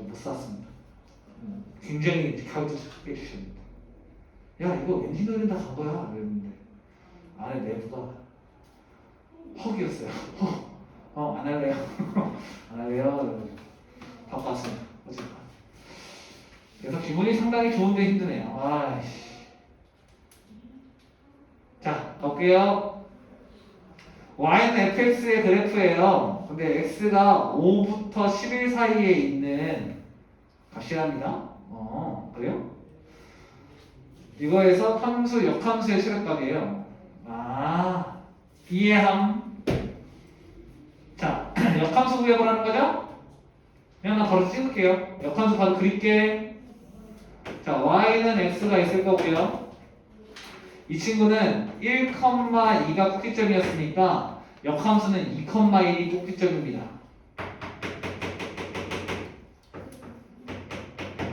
못 샀습니다. 굉장히 가격도 작게 주셨는데 야 이거 왠지 노린다 간 거야 이랬는데 안에 내부가 헉이었어요. 안 할래요. 안 할래요. 바꿨습니다. 어쨌든 그래서 기분이 상당히 좋은데 힘드네요. 아이씨. 자 볼게요. y는 fx의 그래프예요. 근데 x가 5부터 11 사이에 있는 값이랍니다. 그래요? 이거에서 함수, 역함수의 최대값이에요. 이해함. 자, 역함수 구해보라는 거죠? 그냥 나 바로 찍을게요. 역함수 바로 그릴게. 자, y는 x가 있을 거고요. 이 친구는 1,2가 꼭지점이었으니까 역함수는 2,1이 꼭지점입니다.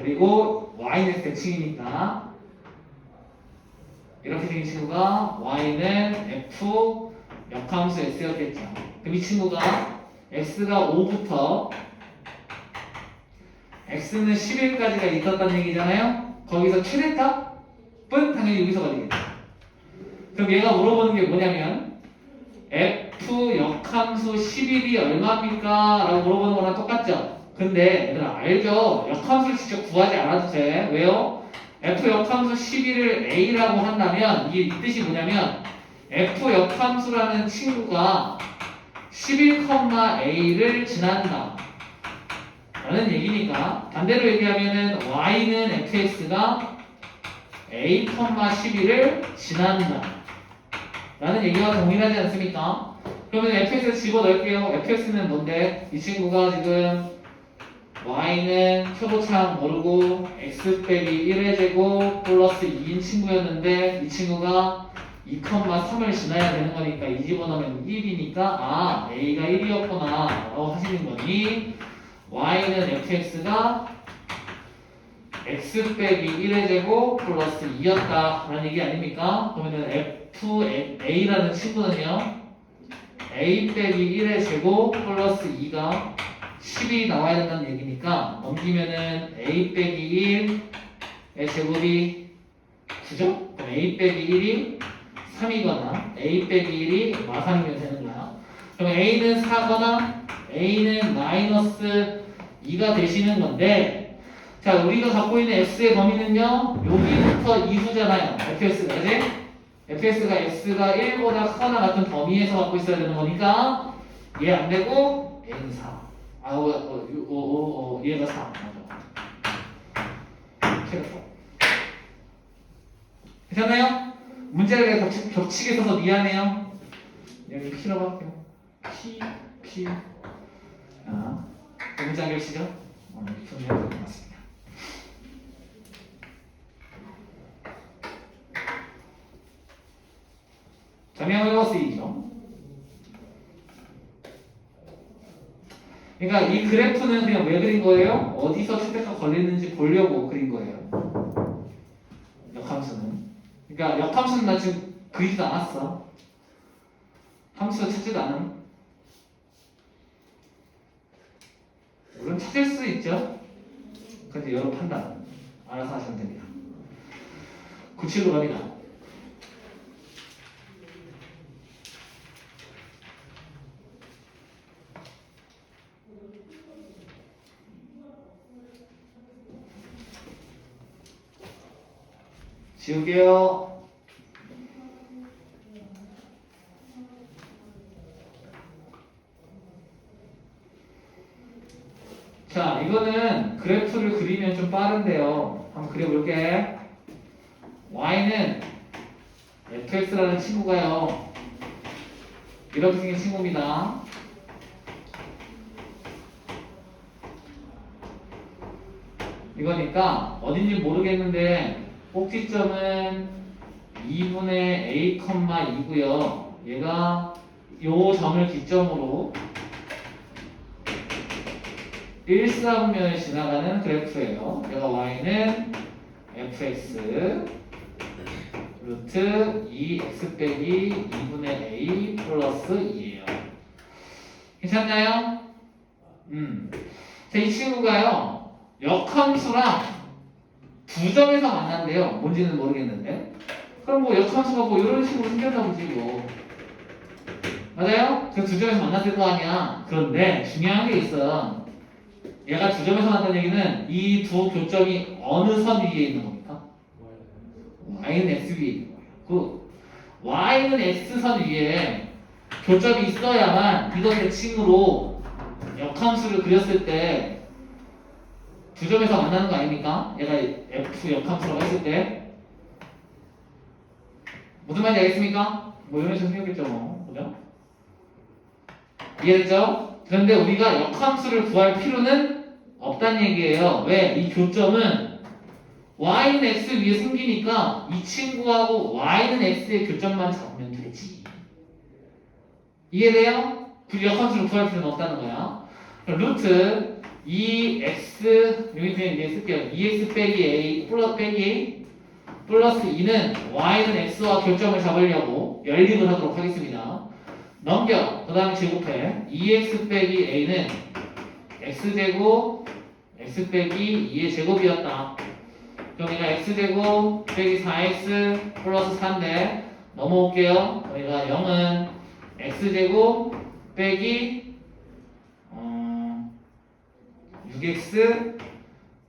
그리고 y는 대칭이니까 이렇게 생긴 친구가 y는 f 역함수 x였겠죠. 그럼 이 친구가 x가 5부터 x는 11까지가 있었다는 얘기잖아요. 거기서 최대값은 당연히 여기서 걸리겠죠. 그럼 얘가 물어보는 게 뭐냐면 f 역함수 11이 얼마입니까? 라고 물어보는 거랑 똑같죠. 근데 얘들아 알죠? 역함수를 직접 구하지 않아도 돼. 왜요? f 역함수 11을 a라고 한다면 이게 이 뜻이 뭐냐면 f 역함수라는 친구가 11,a를 지난다 라는 얘기니까 반대로 얘기하면은 y는 fx가 a, 11을 지난다 라는 얘기와 동일하지 않습니까? 그러면 fx를 집어넣을게요. fx는 뭔데? 이 친구가 지금 y는 표고차항 모르고 x 빼기 1의 제곱 플러스 2인 친구였는데 이 친구가 2,3을 지나야 되는 거니까 이 집어넣으면 1이니까 a가 1이었구나 라고 하시는 거니 y는 fx가 x 빼기 1의 제곱 플러스 2였다 라는 얘기 아닙니까? 그러면 a라는 친구는요 a 빼기 1의 제곱 플러스 2가 10이 나와야 된다는 얘기니까 넘기면은 a 빼기 1의 제곱이 9죠? 그럼 a 빼기 1이 3이거나 a 빼기 1이 마삼이면 되는 거야. 그럼 a는 4거나 a는 마이너스 2가 되시는 건데 자 우리가 갖고 있는 x의 범위는요 여기부터 이수잖아요. fx가 그지? fx가 x가 1보다 크거나 같은 범위에서 갖고 있어야 되는 거니까 얘 안 되고 a는 4 얘가 4 맞아. 최대값 괜찮나요? 문제를 내가 겹치게 써서 미안해요. 여기 P라고 할게요. P 문제 안 겹치죠? 이렇게 정리해야 될 것 같습니다. 자명을 쓰이죠. 그러니까 이 그래프는 그냥 왜 그린 거예요? 어디서 최대값 걸리는지 보려고 그린 거예요. 역함수는. 그러니까 역함수는 나 지금 그리지도 않았어. 함수 찾지도 않음. 물론 찾을 수 있죠. 근데 여러분 판단 알아서 하시면 됩니다. 구치로 갑니다. 지울게요. 자, 이거는 그래프를 그리면 좀 빠른데요. 한번 그려볼게. y는 fx라는 친구가요. 이렇게 생긴 친구입니다. 이거니까 어딘지 모르겠는데 꼭지점은 2분의 a, 2고요. 얘가 요 점을 기점으로 1사분면을 지나가는 그래프예요. 얘가 y는 fx 루트 2x 빼기 2분의 a 플러스 2예요. 괜찮나요? 자, 이 친구가요. 역함수랑 두 점에서 만난대요. 뭔지는 모르겠는데. 그럼 뭐 역함수가 뭐 이런 식으로 생겼나 보지 뭐. 맞아요? 그 두 점에서 만났을 거 아니야. 그런데 중요한 게 있어. 얘가 두 점에서 만났다는 얘기는 이 두 교점이 어느 선 위에 있는 겁니까? y는 x 위에 있는 거예요. 그 y는 x선 위에 교점이 있어야만 이거 대칭으로 역함수를 그렸을 때 두 점에서 만나는 거 아닙니까? 얘가 f 역함수라고 했을 때 무슨 말인지 알겠습니까? 뭐 이런 식으로 생겼겠죠 뭐. 그죠? 이해됐죠? 그런데 우리가 역함수를 구할 필요는 없다는 얘기예요. 왜? 이 교점은 y는 x 위에 생기니까 이 친구하고 y는 x의 교점만 잡으면 되지. 이해돼요? 굳이 역함수를 구할 필요는 없다는 거야. 그럼 루트 2x 여기 그냥 이제 쓸게요. 2x 빼기 a 플러스 빼기 a 플러스 2는 y는 x와 교점을 잡으려고 연립을 하도록 하겠습니다. 넘겨. 그 다음에 제곱해. 2x 빼기 a는 x제곱 x 빼기 2의 제곱이었다. 그럼 얘가 x제곱 빼기 4x 플러스 4인데 넘어올게요. 여기가 0은 x제곱 빼기 6x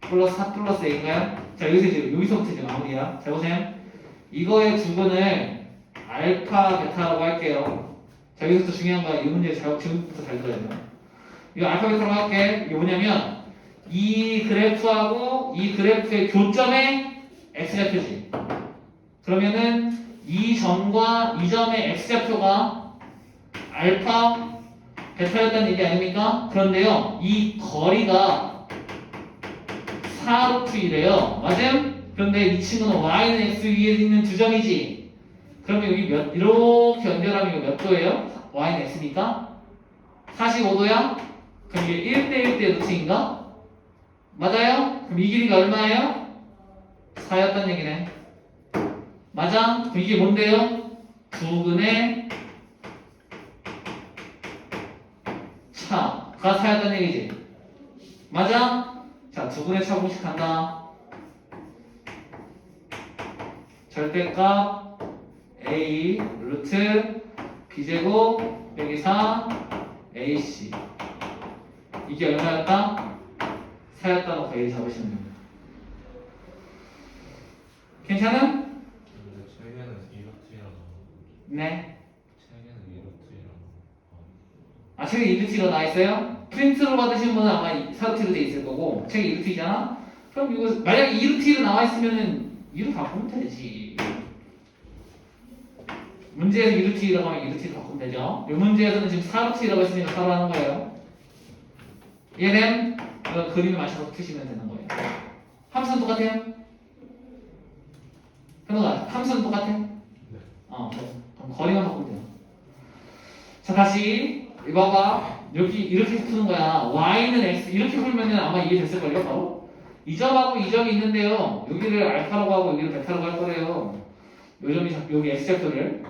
플러스 4 플러스 a인가요? 자 여기서부터 이제 마무리야. 자 보세요. 이거의 두근을 알파 베타라고 할게요. 자 여기서부터 중요한 거야. 이 문제 지금부터 잘 들어야 돼요. 이거 알파 베타라고 할게. 이게 뭐냐면 이 그래프하고 이 그래프의 교점에 x좌표지. 그러면은 이 점과 이 점의 x좌표가 알파 베타였다는 얘기 아닙니까? 그런데요, 이 거리가 4루트 1이래요. 맞음? 그런데 이 친구는 y는 x 위에 있는 두 점이지. 그러면 여기 이렇게 연결하면 이거 몇 도예요? y는 x니까? 45도야? 그럼 이게 1대1대 루트인가? 맞아요? 그럼 이 길이가 얼마예요? 4였단 얘기네. 맞아? 그럼 이게 뭔데요? 두근의 차가 4였단 얘기지. 맞아? 자, 두근의 차 공식한다. 절대값 a 루트 b제곱 빼기 4 ac 이게 얼마였다? 4였다고 a 잡으시면 됩니다. 괜찮음? 근데 책에는 이렇트라고. 네. 책에는 이렇트라고. 아, 책에 이르티로 나와 있어요? 프린트로 받으신 분은 아마 사르티로 돼 있을 거고, 책에 이르티잖아? 그럼 이거, 만약에 이르티로 나와 있으면은, 이로 바꾸면 되지. 문제에서 이르티라고 하면 이르티로 바꾸면 되죠? 이 문제에서는 지금 사르티라고 했으니까 사로 하는 거예요. 얘는, 이거 그림을 맞춰서 푸시면 되는 거예요. 함수는 똑같아요? 현우가, 함수는 똑같아? 네. 그럼 거리만 바꾸면 돼요. 자, 다시. 이거 봐봐. 여기 이렇게 푸는 거야. y는 x 이렇게 풀면은 아마 이해됐을걸요 바로? 이 점하고 이 점이 있는데요. 여기를 알파라고 하고 여기를 베타라고 할 거래요. 요 점이 여기 x좌표를.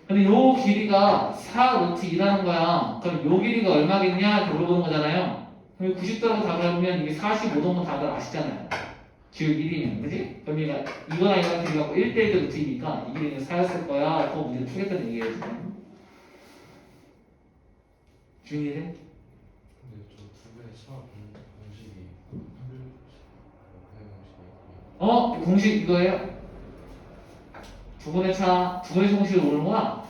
근데 요 길이가 4루트 2라는 거야. 그럼 요 길이가 얼마겠냐 이렇게 물어보는 거잖아요. 그럼 90도라고 답을 해보면 이게 45도면 다들 아시잖아요. 기울 1이면 그지? 그럼 얘가 이거나 이거랑 길이가 1대1 루트이니까 이 길이는 4였을 거야. 그거 문제를 풀겠다는 얘기예요 지금. 중이해? 근데 저 두 개의 차 공식이 공식 이거예요. 두 분의 차, 두 분의 공식을 모르는구나.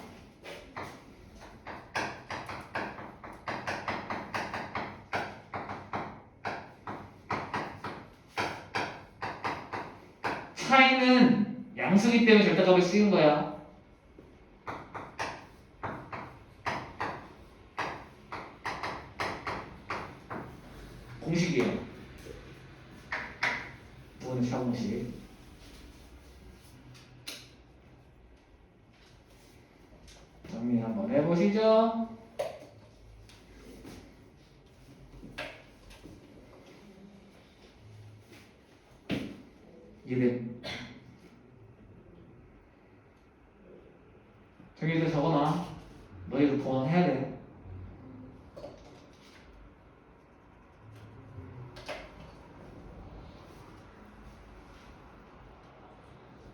차이는 양수기 때문에 절대값을 씌운 거야. 공식이에요. 두 분의 차 공식. 정리 한번 해보시죠. 이래. 저기들 적어놔. 너희도 보완해야 돼.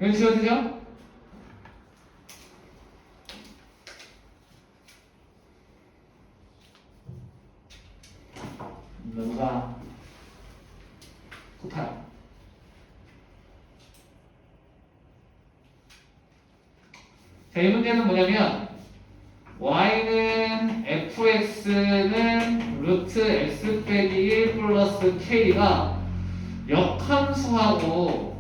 여기 지워도 되죠? 누가 곱하여. 자, 이 문제는 뭐냐면 y는 fx는 루트 x 빼기 1 플러스 k가 역함수하고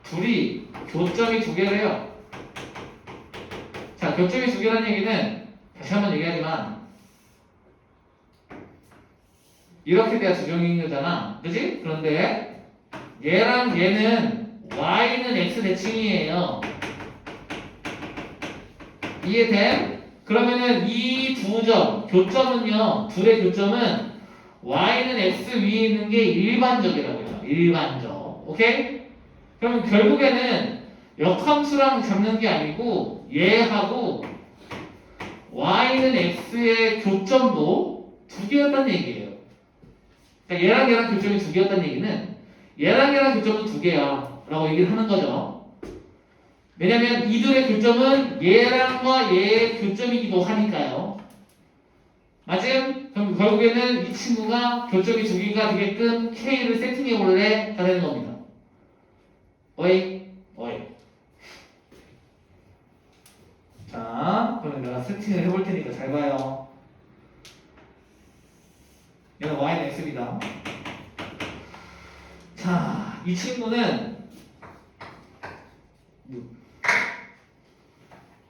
둘이 교점이 두 개래요. 자, 교점이 두 개라는 얘기는 다시 한번 얘기하지만 이렇게 돼야 두정인유잖아, 그지? 그런데 얘랑 얘는 y는 x 대칭이에요. 이해돼? 그러면은 이 두 점, 교점은요, 둘의 교점은 y는 x 위에 있는 게 일반적이라고요. 일반적. 오케이? 그러면 결국에는 역함수랑 잡는 게 아니고 얘하고 y는 x의 교점도 두 개였다는 얘기예요. 그러니까 얘랑 교점이 두 개였다는 얘기는 얘랑 교점은 두 개야 라고 얘기를 하는 거죠. 왜냐면 이들의 교점은 얘랑과 얘의 교점이기도 하니까요. 맞음? 그럼 결국에는 이 친구가 교점이 두 개가 되게끔 K를 세팅해 볼래? 가 되는 겁니다. 어이? 자, 그럼 내가 세팅을 해볼 테니까 잘 봐요. 얘는 y는 x입니다. 자, 이 친구는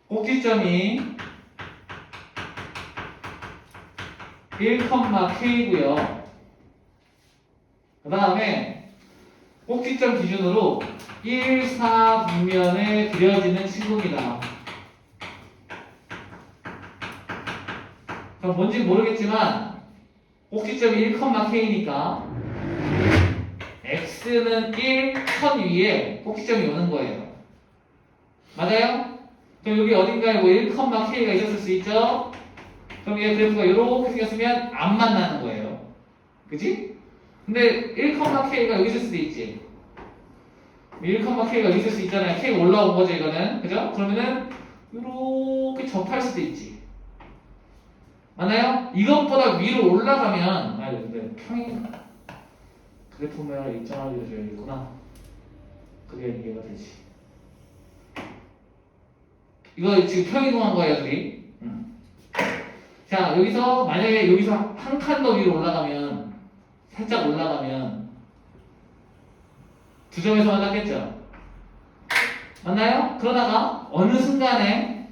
꼭지점이 1,k고요. 그 다음에 꼭지점 기준으로 1, 4 빗면에 그려지는 친구입니다. 그럼 뭔지 모르겠지만 꼭지점이 1,k니까 x는 1, 1000 위에 꼭지점이 오는 거예요. 맞아요? 그럼 여기 어딘가에 뭐 1,k가 있었을 수 있죠? 그럼 얘 그래프가 이렇게 생겼으면 안 만나는 거예요. 그지? 근데 1,k가 여기 있을 수도 있지. 1,k가 여기 있을 수 있잖아요. k 올라온 거죠, 이거는. 그죠? 그러면은 이렇게 접할 수도 있지. 맞나요? 이것보다 위로 올라가면 근데 평행 그래프 모양을 일정하게 그려줘야겠구나. 그래야 이해가 되지. 이거 지금 평이동한 거예요, 둘이. 자, 여기서 만약에 여기서 한 칸 더 위로 올라가면 살짝 올라가면 두 점에서 만났겠죠? 맞나요? 그러다가 어느 순간에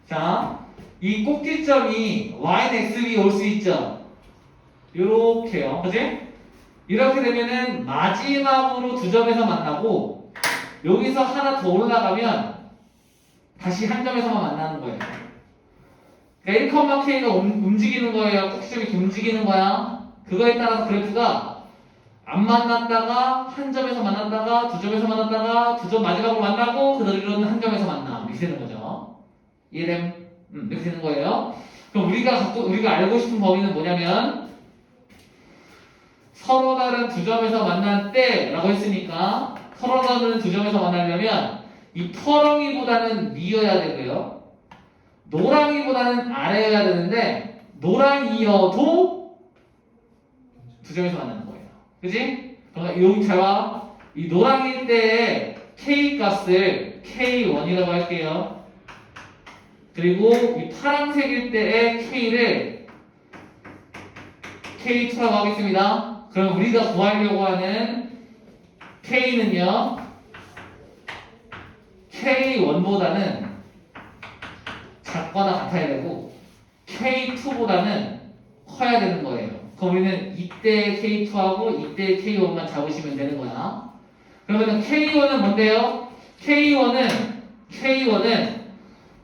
자, 이 꼭지점이 y는 x 위에 올 수 있죠? 요렇게요. 그지? 이렇게 되면은 마지막으로 두 점에서 만나고 여기서 하나 더 올라가면 다시 한 점에서만 만나는 거예요. 그러니까 1,k가 움직이는 거예요? 꼭지점이 이렇게 움직이는 거야? 그거에 따라서 그래프가 안 만났다가 한 점에서 만났다가 두 점에서 만났다가 두 점 마지막으로 만나고 그대로는 한 점에서 만나. 이렇게 되는 거죠. 이해됨? 이렇게 되는 거예요. 그럼 우리가 알고 싶은 범위는 뭐냐면 서로 다른 두 점에서 만날 때라고 했으니까 서로 다른 두 점에서 만나려면 이 퍼렁이보다는 위여야 되고요. 노랑이보다는 아래여야 되는데 노랑이여도 두 점에서 만나는 거예요. 그지? 그러니까 여기 잘 봐. 이 노랑일 때의 K 값을 K1이라고 할게요. 그리고 이 파란색일 때의 K를 K2라고 하겠습니다. 그럼 우리가 구하려고 하는 K는요, K1보다는 작거나 같아야 되고, K2보다는 커야 되는 거예요. 그럼 우리는 이때 K2하고 이때 K1만 잡으시면 되는 거야. 그러면 K1은 뭔데요? K1은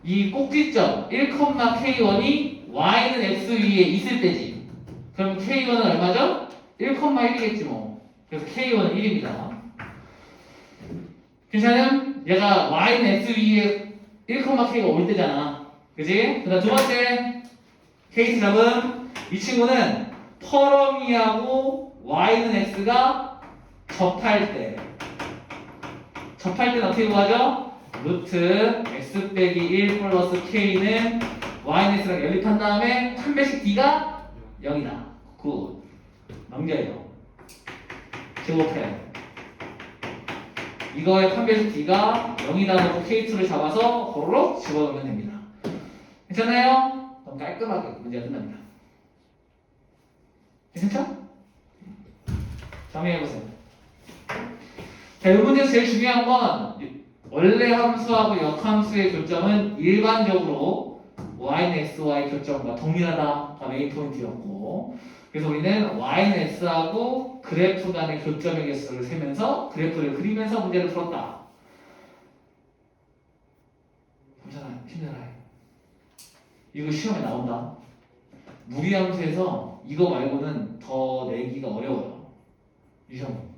이 꼭지점 1,K1이 y는 x 위에 있을 때지. 그럼 K1은 얼마죠? 1,1이겠지 뭐. 그래서 K1은 1입니다. 괜찮음? 얘가 y는 x 위에 1,k가 올 때잖아. 그지? 그 다음 두 번째 케이스 잡음. 이 친구는 펄어미하고 y는 x가 접할 때는 어떻게 구하죠? 루트 x 빼기 1 플러스 k는 y는 x랑 연립한 다음에 판별식 d가 0이다. 굿. 넘겨요. 제곱해. 이거의 판별식 d가 0이다 놓고 k2를 잡아서 호로록 집어넣으면 됩니다. 괜찮아요? 그럼 깔끔하게 문제가 끝납니다. 괜찮죠? 정리해보세요. 자, 이 문제에서 제일 중요한 건 원래 함수하고 역함수의 교점은 일반적으로 y는 xy 교점과 동일하다가 메인 포인트였고, 그래서 우리는 y는 x하고 그래프 간의 교점의 개수를 세면서 그래프를 그리면서 문제를 풀었다. 괜찮아요. 힘내라요. 이거 시험에 나온다. 무리함수에서 이거 말고는 더 내기가 어려워요. 이 시험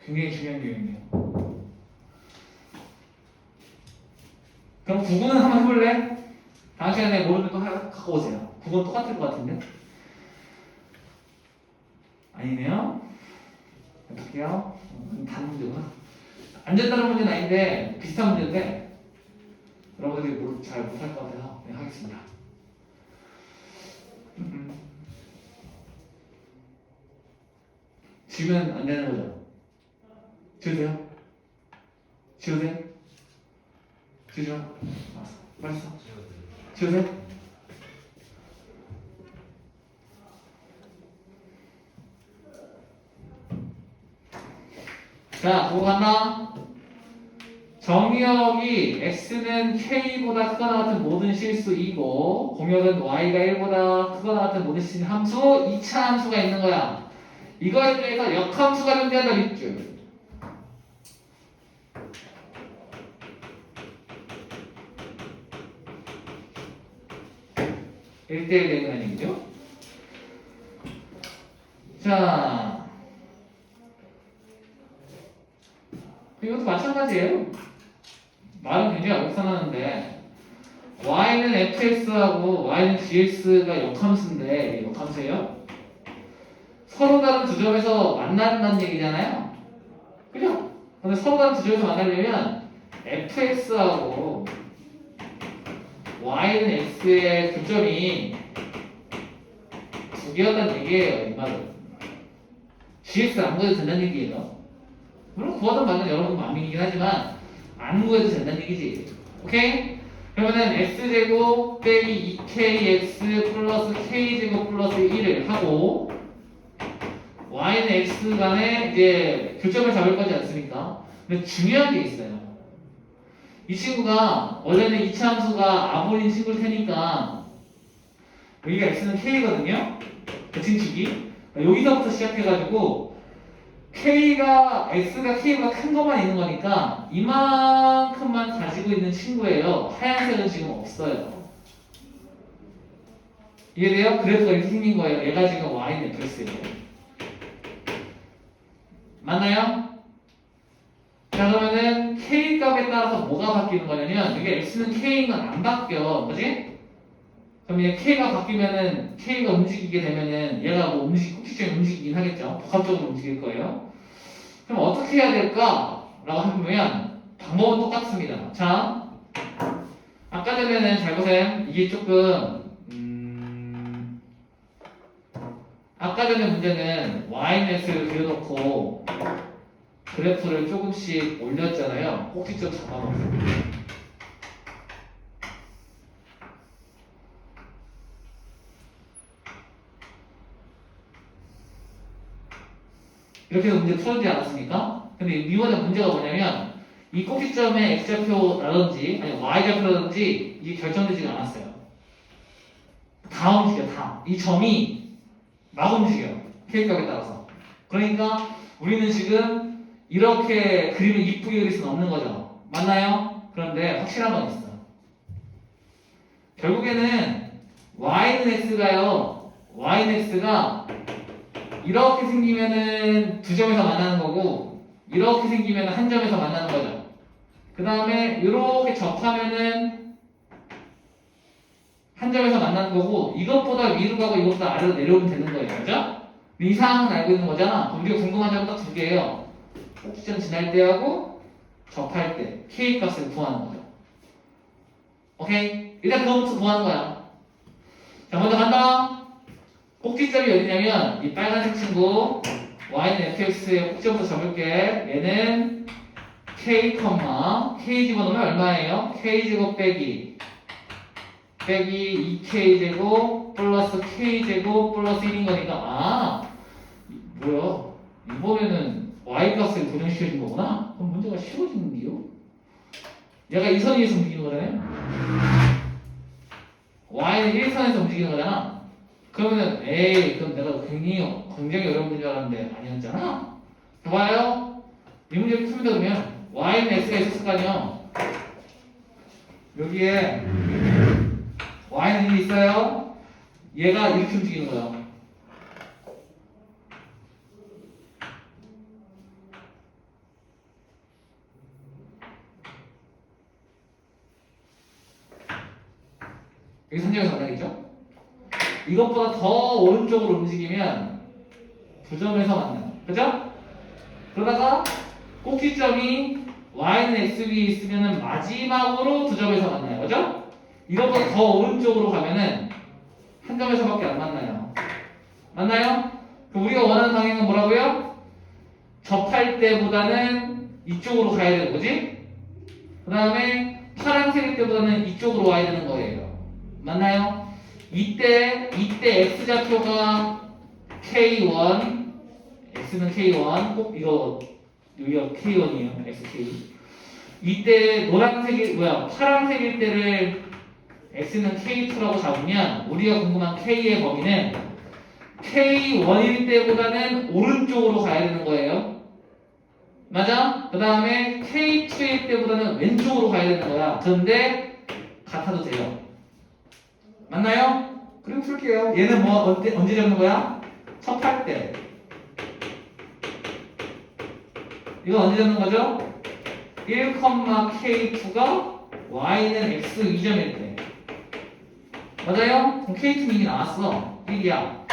굉장히 중요한 유형이에요. 그럼 구분은 한번 해볼래? 다음 시간에 모르는 거 갖고 오세요. 구분 똑같을 것 같은데? 아니네요. 어떡해요? 다른 문제구나. 완전 다른 문제는 아닌데 비슷한 문제인데 여러분들이 잘 못할 것 같아서 그냥 하겠습니다. 지우면 안 되는 거죠? 지우세요? 지우세요? 지우죠? 알았어. 빨리 써. 지우세요? 자, 그거 간다. 정의역이 x는 k보다 크거나 같은 모든 실수 2고 공역은 y가 1보다 크거나 같은 모든 실수 함수 2차 함수가 있는 거야. 이거에 대해서 역함수가 존재한다 밑줄. 1대1 되는 얘기죠. 자, 이것도 마찬가지예요. 말은 굉장히 어렵사나는데 y는 fx하고 y는 gx가 역함수인데 역함수예요. 서로 다른 두 점에서 만난다는 얘기잖아요. 그죠? 근데 서로 다른 두 점에서 만나려면 fx하고 y는 x의 교점이 두 개였다는 얘기예요. 이 말은 gx를 안 구해도 된다는 얘기예요. 물론 구하던 말은 여러분 마음이긴 하지만 안 구해도 된다는 얘기지. 오케이? 그러면은 x제곱 빼기 2kx 플러스 k제곱 플러스 1을 하고 y는 x 간에 이제 교점을 잡을 거지 않습니까? 근데 중요한 게 있어요. 이 친구가 원래는 이차 함수가 아볼인 친구일 테니까 여기가 x는 k거든요. 대칭축이 여기서부터 시작해가지고 x가 k보다 큰 것만 있는 거니까 이만큼만 가지고 있는 친구예요. 하얀색은 지금 없어요. 이해돼요? 그래프가 이렇게 생긴 거예요. 얘가 지금 y는 fx예요. 맞나요? 자, 그러면은 k 값에 따라서 뭐가 바뀌는 거냐면 이게 x는 k인 건 안 바뀌어. 그지? 그럼 얘 k가 바뀌면은 k가 움직이게 되면은 얘가 뭐 꼭지점이 움직이긴 하겠죠. 복합적으로 움직일 거예요. 그럼 어떻게 해야 될까? 라고 해보면 방법은 똑같습니다. 자, 아까 전에는 잘 보세요. 이게 조금 아까 전에 문제는 y넷을 그려놓고 그래프를 조금씩 올렸잖아요. 꼭지점 잡아놓고. 이렇게 해서 문제 풀어지지 않았습니까? 근데 이번에 문제가 뭐냐면 이 꼭지점의 x좌표라든지 아니 y좌표라든지 이게 결정되지가 않았어요. 다 움직여 다. 이 점이 막 움직여요. k값에 따라서. 그러니까 우리는 지금 이렇게 그림을 이쁘게 그릴 수는 없는 거죠. 맞나요? 그런데 확실한 건 있어. 결국에는 y는 x가요. y는 x가 이렇게 생기면은 두 점에서 만나는 거고 이렇게 생기면 한 점에서 만나는 거죠. 그 다음에 이렇게 접하면은 한 점에서 만나는 거고 이것보다 위로 가고 이것보다 아래로 내려오면 되는 거예요. 그죠? 이 상황은 알고 있는 거잖아. 그럼 우리가 궁금한 점은 딱 두 개예요. 꼭지점 지날 때하고 접할 때 K 값을 구하는 거죠. 오케이? 일단 그거부터 구하는 거야. 자, 먼저 간다. 꼭지점이 어디냐면 이 빨간색 친구 y는 fx의 꼭지점부터 잡을게. 얘는 k, k 집어넣으면 얼마예요? k제곱 빼기 2k제곱 플러스 k제곱 플러스 1인 거니까 뭐야 이번에는 y 값을 고정시켜준 거구나? 그럼 문제가 쉬워지는데요? 얘가 이 선 위에서 움직이는 거잖아요? y는 1선에서 움직이는 거잖아? 그러면은 그럼 내가 굉장히 어려운 문제 알았는데 아니었잖아? 봐봐요. 이 문제를 풉니다. 그러면 y는 x가 있었을 거 아니야? 여기에 y는 1이 있어요. 얘가 이렇게 움직이는 거야. 여기 선정에서 만나겠죠? 이것보다 더 오른쪽으로 움직이면 두 점에서 만나요. 그죠? 그러다가 꼭지점이 y는 x 위에 있으면 마지막으로 두 점에서 만나요. 그죠? 이것보다 더 오른쪽으로 가면은 한 점에서밖에 안 만나요. 맞나요? 그럼 우리가 원하는 방향은 뭐라고요? 접할 때보다는 이쪽으로 가야 되는 거지? 그 다음에 파란색일 때보다는 이쪽으로 와야 되는 거예요. 맞나요? 이때 x좌표가 k1 x는 k1 꼭 이거 여기가 k1이에요. xk 이때 파란색일 때를 x는 k2라고 잡으면 우리가 궁금한 k의 범위는 k1일 때보다는 오른쪽으로 가야 되는 거예요. 맞아? 그 다음에 k2일 때보다는 왼쪽으로 가야 되는 거야. 그런데 같아도 돼요. 맞나요? 그럼 풀게요. 얘는 언제 잡는 거야? 접할 때. 이거 언제 잡는 거죠? 1,k2가 y는 x 2점일 때. 맞아요? 그럼 k2는 이미 나왔어. 1이야.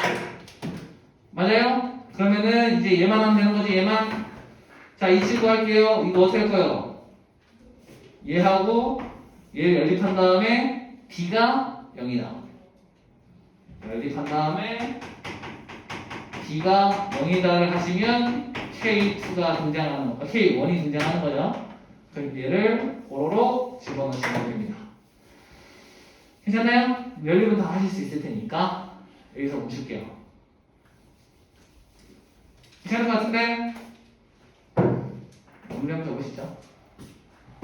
맞아요? 그러면은 이제 얘만 하면 되는 거지, 얘만. 자, 이 친구 할게요. 이거 어떻게 할 거예요? 얘하고 얘를 연립한 다음에 b가 0이다. 연립한 다음에 b가 0이다를 하시면 k2가 등장하는 거, k1이 등장하는 거죠. 그럼 얘를 고로로 집어넣으시면 됩니다. 괜찮나요? 연립은 다 하실 수 있을 테니까 여기서 멈출게요. 괜찮은 것 같은데? 문제 한번 적으시죠.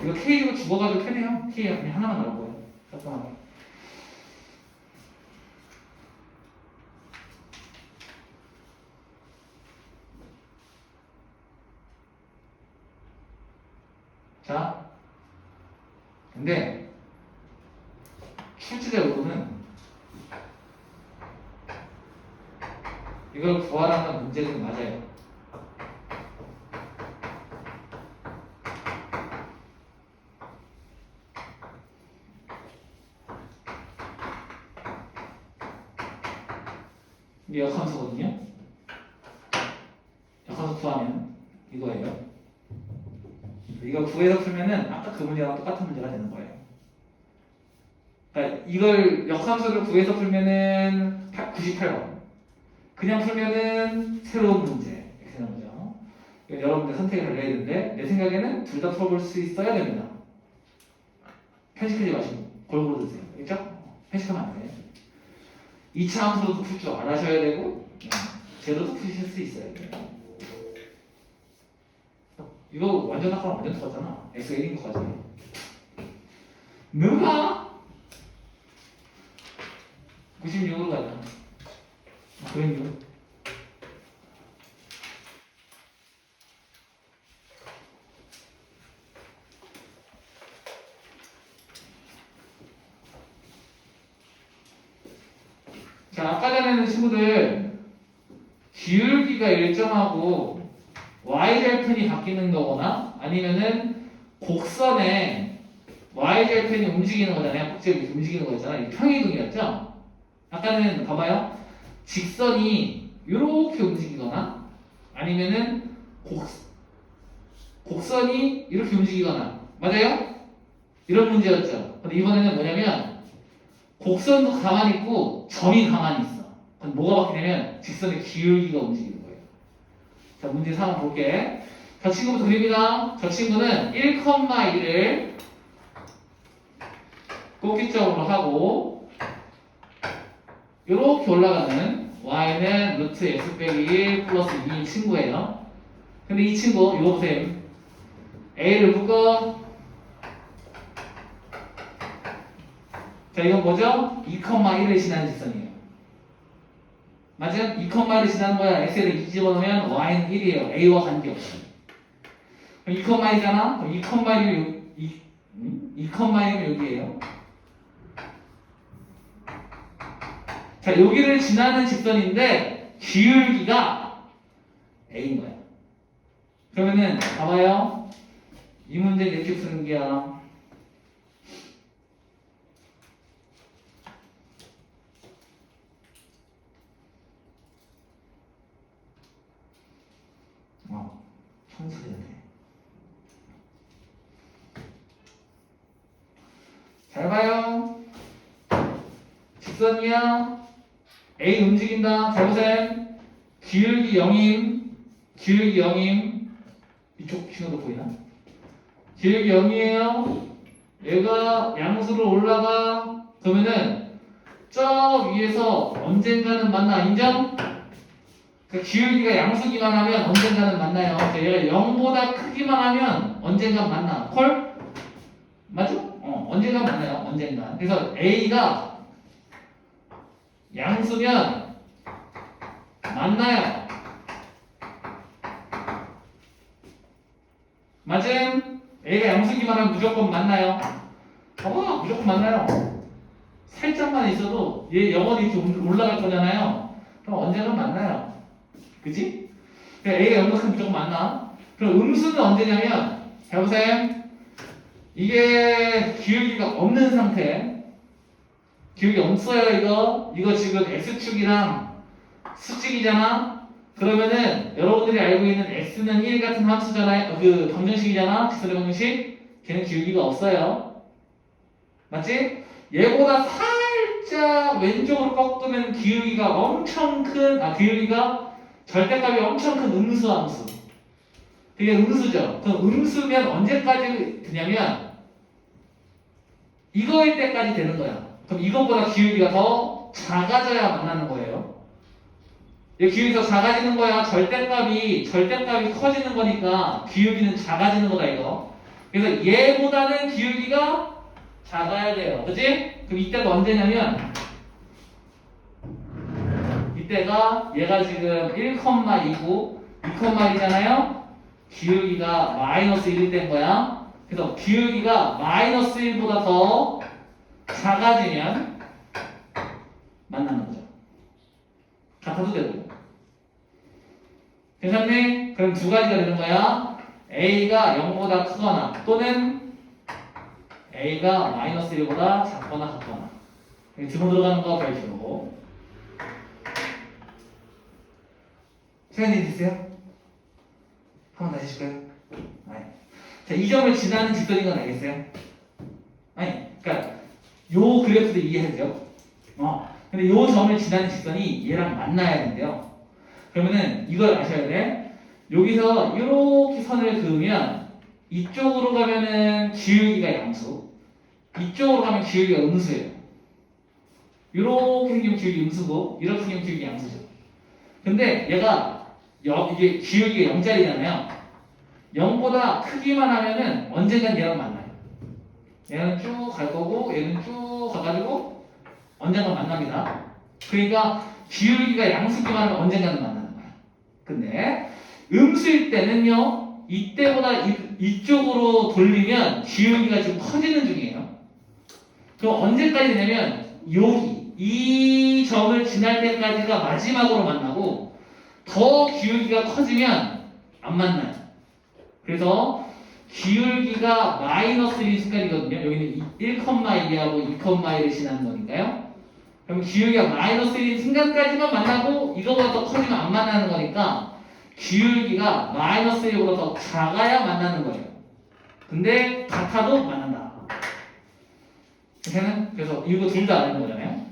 이거 K로 죽어가지고 편해요. K 그냥 하나만 나올 거예요. 깔끔하게. 자, 근데 실질적으로는 이걸 구하라는 문제는 맞아요. 이게 역함수거든요. 역함수 구하면 이거예요. 이거 구해서 풀면은 아까 그 문제랑 똑같은 문제가 되는 거예요. 그러니까 이걸 역함수를 구해서 풀면은 98번. 그냥 풀면은 새로운 문제 이렇게 되는 거죠. 여러분들 선택을 달려야 되는데 내 생각에는 둘 다 풀어볼 수 있어야 됩니다. 편식하지 마시고 골고루 드세요. 알겠죠? 편식하면 안 돼. 2차 함수로도 풀 줄 알아셔야 되고 제로도 푸실 수 있어야 돼요. 이거 완전 아까랑 완전 똑같잖아. X가 1인 것까지. 누가? 96으로 가자. 그럼요. 자, 아까 전에는 친구들 기울기가 일정하고 y절편이 바뀌는 거거나 아니면은 곡선에 y절편이 움직이는 거잖아요. 꼭지가 이렇게 움직이는 거잖아요. 평이동이었죠? 아까는 봐봐요. 직선이 이렇게 움직이거나 아니면은 곡선이 이렇게 움직이거나 맞아요? 이런 문제였죠. 근데 이번에는 뭐냐면 곡선도 가만히 있고 점이 가만히 있어. 그럼 뭐가 바뀌냐면 직선의 기울기가 움직이는 거예요. 자, 문제 3번 볼게. 저 친구부터 그립니다. 저 친구는 1,1을 꼭지점으로 하고 이렇게 올라가는 y는 루트 x 빼기 1 플러스 2인 친구예요. 근데 이 친구 이거 보세요. a를 묶어. 자, 이건 뭐죠? 2,1을 지나는 직선이에요. 맞죠? 2,1을 지나는 거야. x를 2 집어넣으면 y는 1이에요. a와 관계없이. 그럼 2,1이잖아? 그럼 2,1이면 여기에요. 자, 여기를 지나는 직선인데 기울기가 a인 거야. 그러면은 봐봐요. 이 문제 이렇게 푸는 게야. 청소해야 돼. 잘 봐요. 직선이야. A 움직인다. 잘 보세요. 기울기 0임. 기울기 0임. 이쪽 신호도 보이나? 기울기 0이에요. 얘가 양수로 올라가. 그러면은 저 위에서 언젠가는 만나. 인정? 그 기울기가 양수기만 하면 언젠가는 만나요. 얘가 0보다 크기만 하면 언젠가 만나. 콜? 맞죠? 언젠가 만나요. 언젠가. 그래서 A가 양수면 만나요. 맞음? A가 양수기만 하면 무조건 만나요. 봐봐, 무조건 만나요. 살짝만 있어도 얘 영원히 이렇게 올라갈 거잖아요. 그럼 언젠가 만나요. 그치? A가 0보다 크면 무조건 만나. 그럼 음수는 언제냐면, 잘 보세요. 이게 기울기가 없는 상태. 기울기 없어요, 이거. 이거 지금 X축이랑 수직이잖아? 그러면은 여러분들이 알고 있는 X는 1 같은 함수잖아요. 그 방정식이잖아? 직선의 방정식? 걔는 기울기가 없어요. 맞지? 얘보다 살짝 왼쪽으로 꺾으면 기울기가 엄청 큰, 기울기가 절대값이 엄청 큰 음수 함수. 그게 음수죠. 그럼 음수면 언제까지 되냐면 이거일 때까지 되는 거야. 그럼 이것보다 기울기가 더 작아져야 만나는 거예요. 이 기울기가 더 작아지는 거야. 절대값이 커지는 거니까 기울기는 작아지는 거다 이거. 그래서 얘보다는 기울기가 작아야 돼요. 그치? 그럼 이때가 언제냐면 이때가 얘가 지금 1,2고 2,1이잖아요. 기울기가 마이너스 1이 된 거야. 그래서 기울기가 마이너스 1보다 더 작아지면 만나는 거죠. 같아도 되고. 괜찮니? 그럼 두 가지가 되는 거야. A가 0보다 크거나 또는 A가 마이너스 1보다 작거나 같거나. 지금 들어가는 거 별표로. 시간이 있으세요? 한번 다시 해줄까요? 아니. 자, 이 점을 지나는 직선인 건 알겠어요? 아니, 그러니까 요 그래프도 이해하죠? 근데 요 점을 지나는 직선이 얘랑 만나야 되는데요. 그러면은 이걸 아셔야 돼. 여기서 이렇게 선을 그으면 이쪽으로 가면은 기울기가 양수, 이쪽으로 가면 기울기가 음수예요. 이렇게 생기면 기울기 음수고 이렇게 생기면 기울기 양수죠. 근데 얘가 이게 기울기가 0짜리잖아요. 0보다 크기만 하면은 언젠간 얘랑 만나요. 얘는 쭉 갈 거고 얘는 쭉 가가지고 언젠간 만납니다. 그러니까 기울기가 양수기만 하면 언젠가는 만나는 거야. 근데 음수일 때는요, 이때보다 이쪽으로 돌리면 기울기가 지금 커지는 중이에요. 그럼 언제까지 되냐면 여기 이 점을 지날 때까지가 마지막으로 만나고 더 기울기가 커지면 안 만나요. 그래서 기울기가 마이너스 1인 순간이거든요. 여기는 1,1하고 2,1을 지나는 거니까요. 그럼 기울기가 마이너스 1인 순간까지만 만나고 이거보다 더 커지면 안 만나는 거니까 기울기가 마이너스 1보다 더 작아야 만나는 거예요. 근데 같아도 만난다. 그래서 이거 둘 다 아는 거잖아요.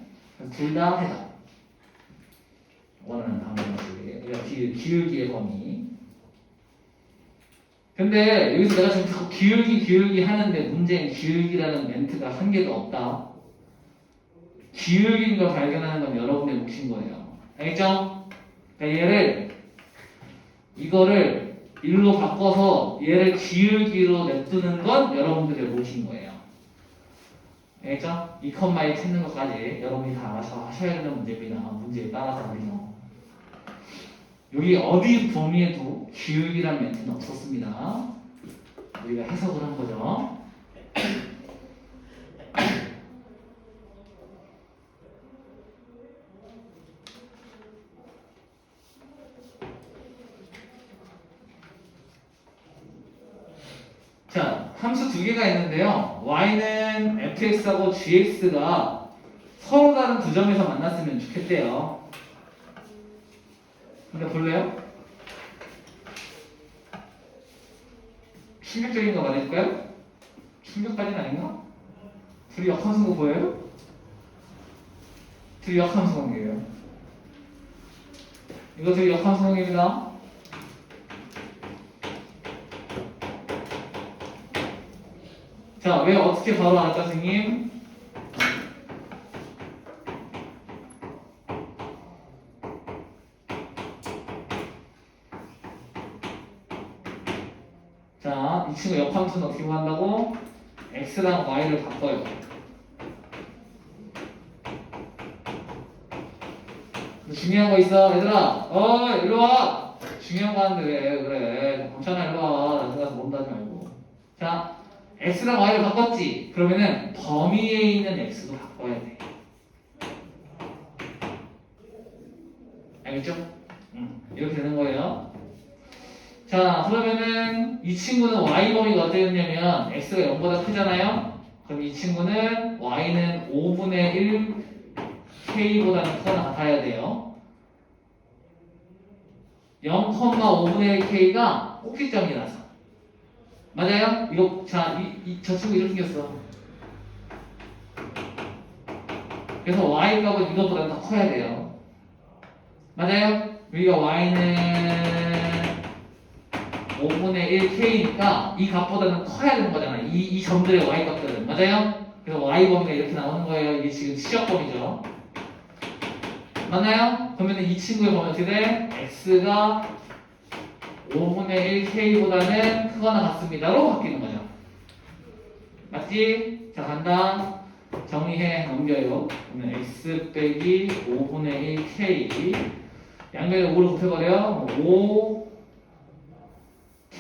둘 다 해다. 원하는 방법이 기울기의 범위. 근데 여기서 내가 지금 자꾸 기울기 하는데 문제는 기울기라는 멘트가 한 개도 없다. 기울기인 걸 발견하는 건 여러분의 몫인 거예요. 알겠죠? 그러니까 이거를 일로 바꿔서 얘를 기울기로 냅두는 건 여러분들의 몫인 거예요. 알겠죠? 2,1 찾는 것까지 여러분이 다 알아서 하셔야 되는 문제입니다. 문제에 따라서 말이죠. 여기 어디 범위에도 기울기라는 멘트는 없었습니다. 우리가 해석을 한 거죠. 자, 함수 두 개가 있는데요. y는 fx하고 gx가 서로 다른 두 점에서 만났으면 좋겠대요. 근데 볼래요? 충격적인 거 맞을까요? 충격까지는 아닌가? 둘이 역함수 거 보여요? 둘이 역함수 관계예요. 이거 둘이 역함수 관계입니다. 자, 왜 어떻게 바로 알았다, 선생님? 자, 이 친구 역함수는 어떻게 구한다고? x랑 y를 바꿔요. 중요한 거 있어, 얘들아. 일로 와. 중요한 거 하는데 그래. 괜찮아, 일로 와. 나중에 가서 몸 다지 말고. 자, x랑 y를 바꿨지? 그러면은 범위에 있는 x도 바꿔야 돼. 알겠죠? 이렇게 되는 거예요. 자, 그러면은 이 친구는 y 범위가 어떻게 되냐면 x가 0보다 크잖아요? 그럼 이 친구는 y는 5분의 1 k보다는 크거나 같아야 돼요. 0,5분의 1 k가 꼭지점이라서. 맞아요? 이거, 자, 저 친구 이렇게 생겼어. 그래서 y 값은 이것보다 더 커야 돼요. 맞아요? 우리가 y는 5분의 1 k니까 이 값보다는 커야 되는 거잖아. 이 점들의 y 값들은. 맞아요? 그래서 y 범위가 이렇게 나오는 거예요. 이게 지금 시적 범위죠. 맞나요? 그러면 이 친구의 범위 어떻게 돼? x가 5분의 1 k보다는 크거나 같습니다로 바뀌는 거죠. 맞지? 자, 간다. 정리해 넘겨요. 그러면 x 빼기 5분의 1 k 양변에 5를 곱해버려.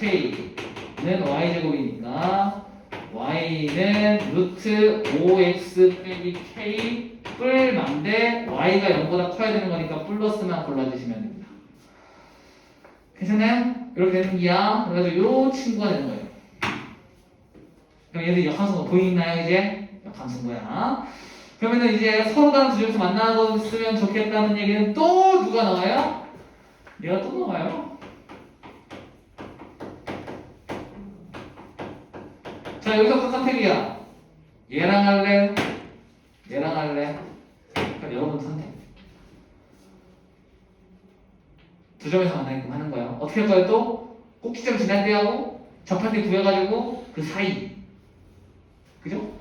5k는 y제곱이니까 y는 루트 5x 빼기 k 뿔만데 y가 0보다 커야 되는 거니까 플러스만 골라주시면 됩니다. 괜찮아요? 이렇게 되는 기야. 그래가지고 요 친구가 되는 거예요. 그럼 얘들 역함수가 보이나요 이제? 역함수인 거야. 그러면은 이제 서로 다른 두 점에서 만나서 으면 좋겠다는 얘기는 또 누가 나와요? 얘가 또 나와요. 자, 여기서부터 선택이야. 얘랑 할래? 얘랑 할래? 그러니까 여러분 선택. 두 점에서 만나게끔 하는 거야. 어떻게 할 거야 또? 꼭지점 지날 때 하고 접할 때 구해가지고 그 사이. 그죠?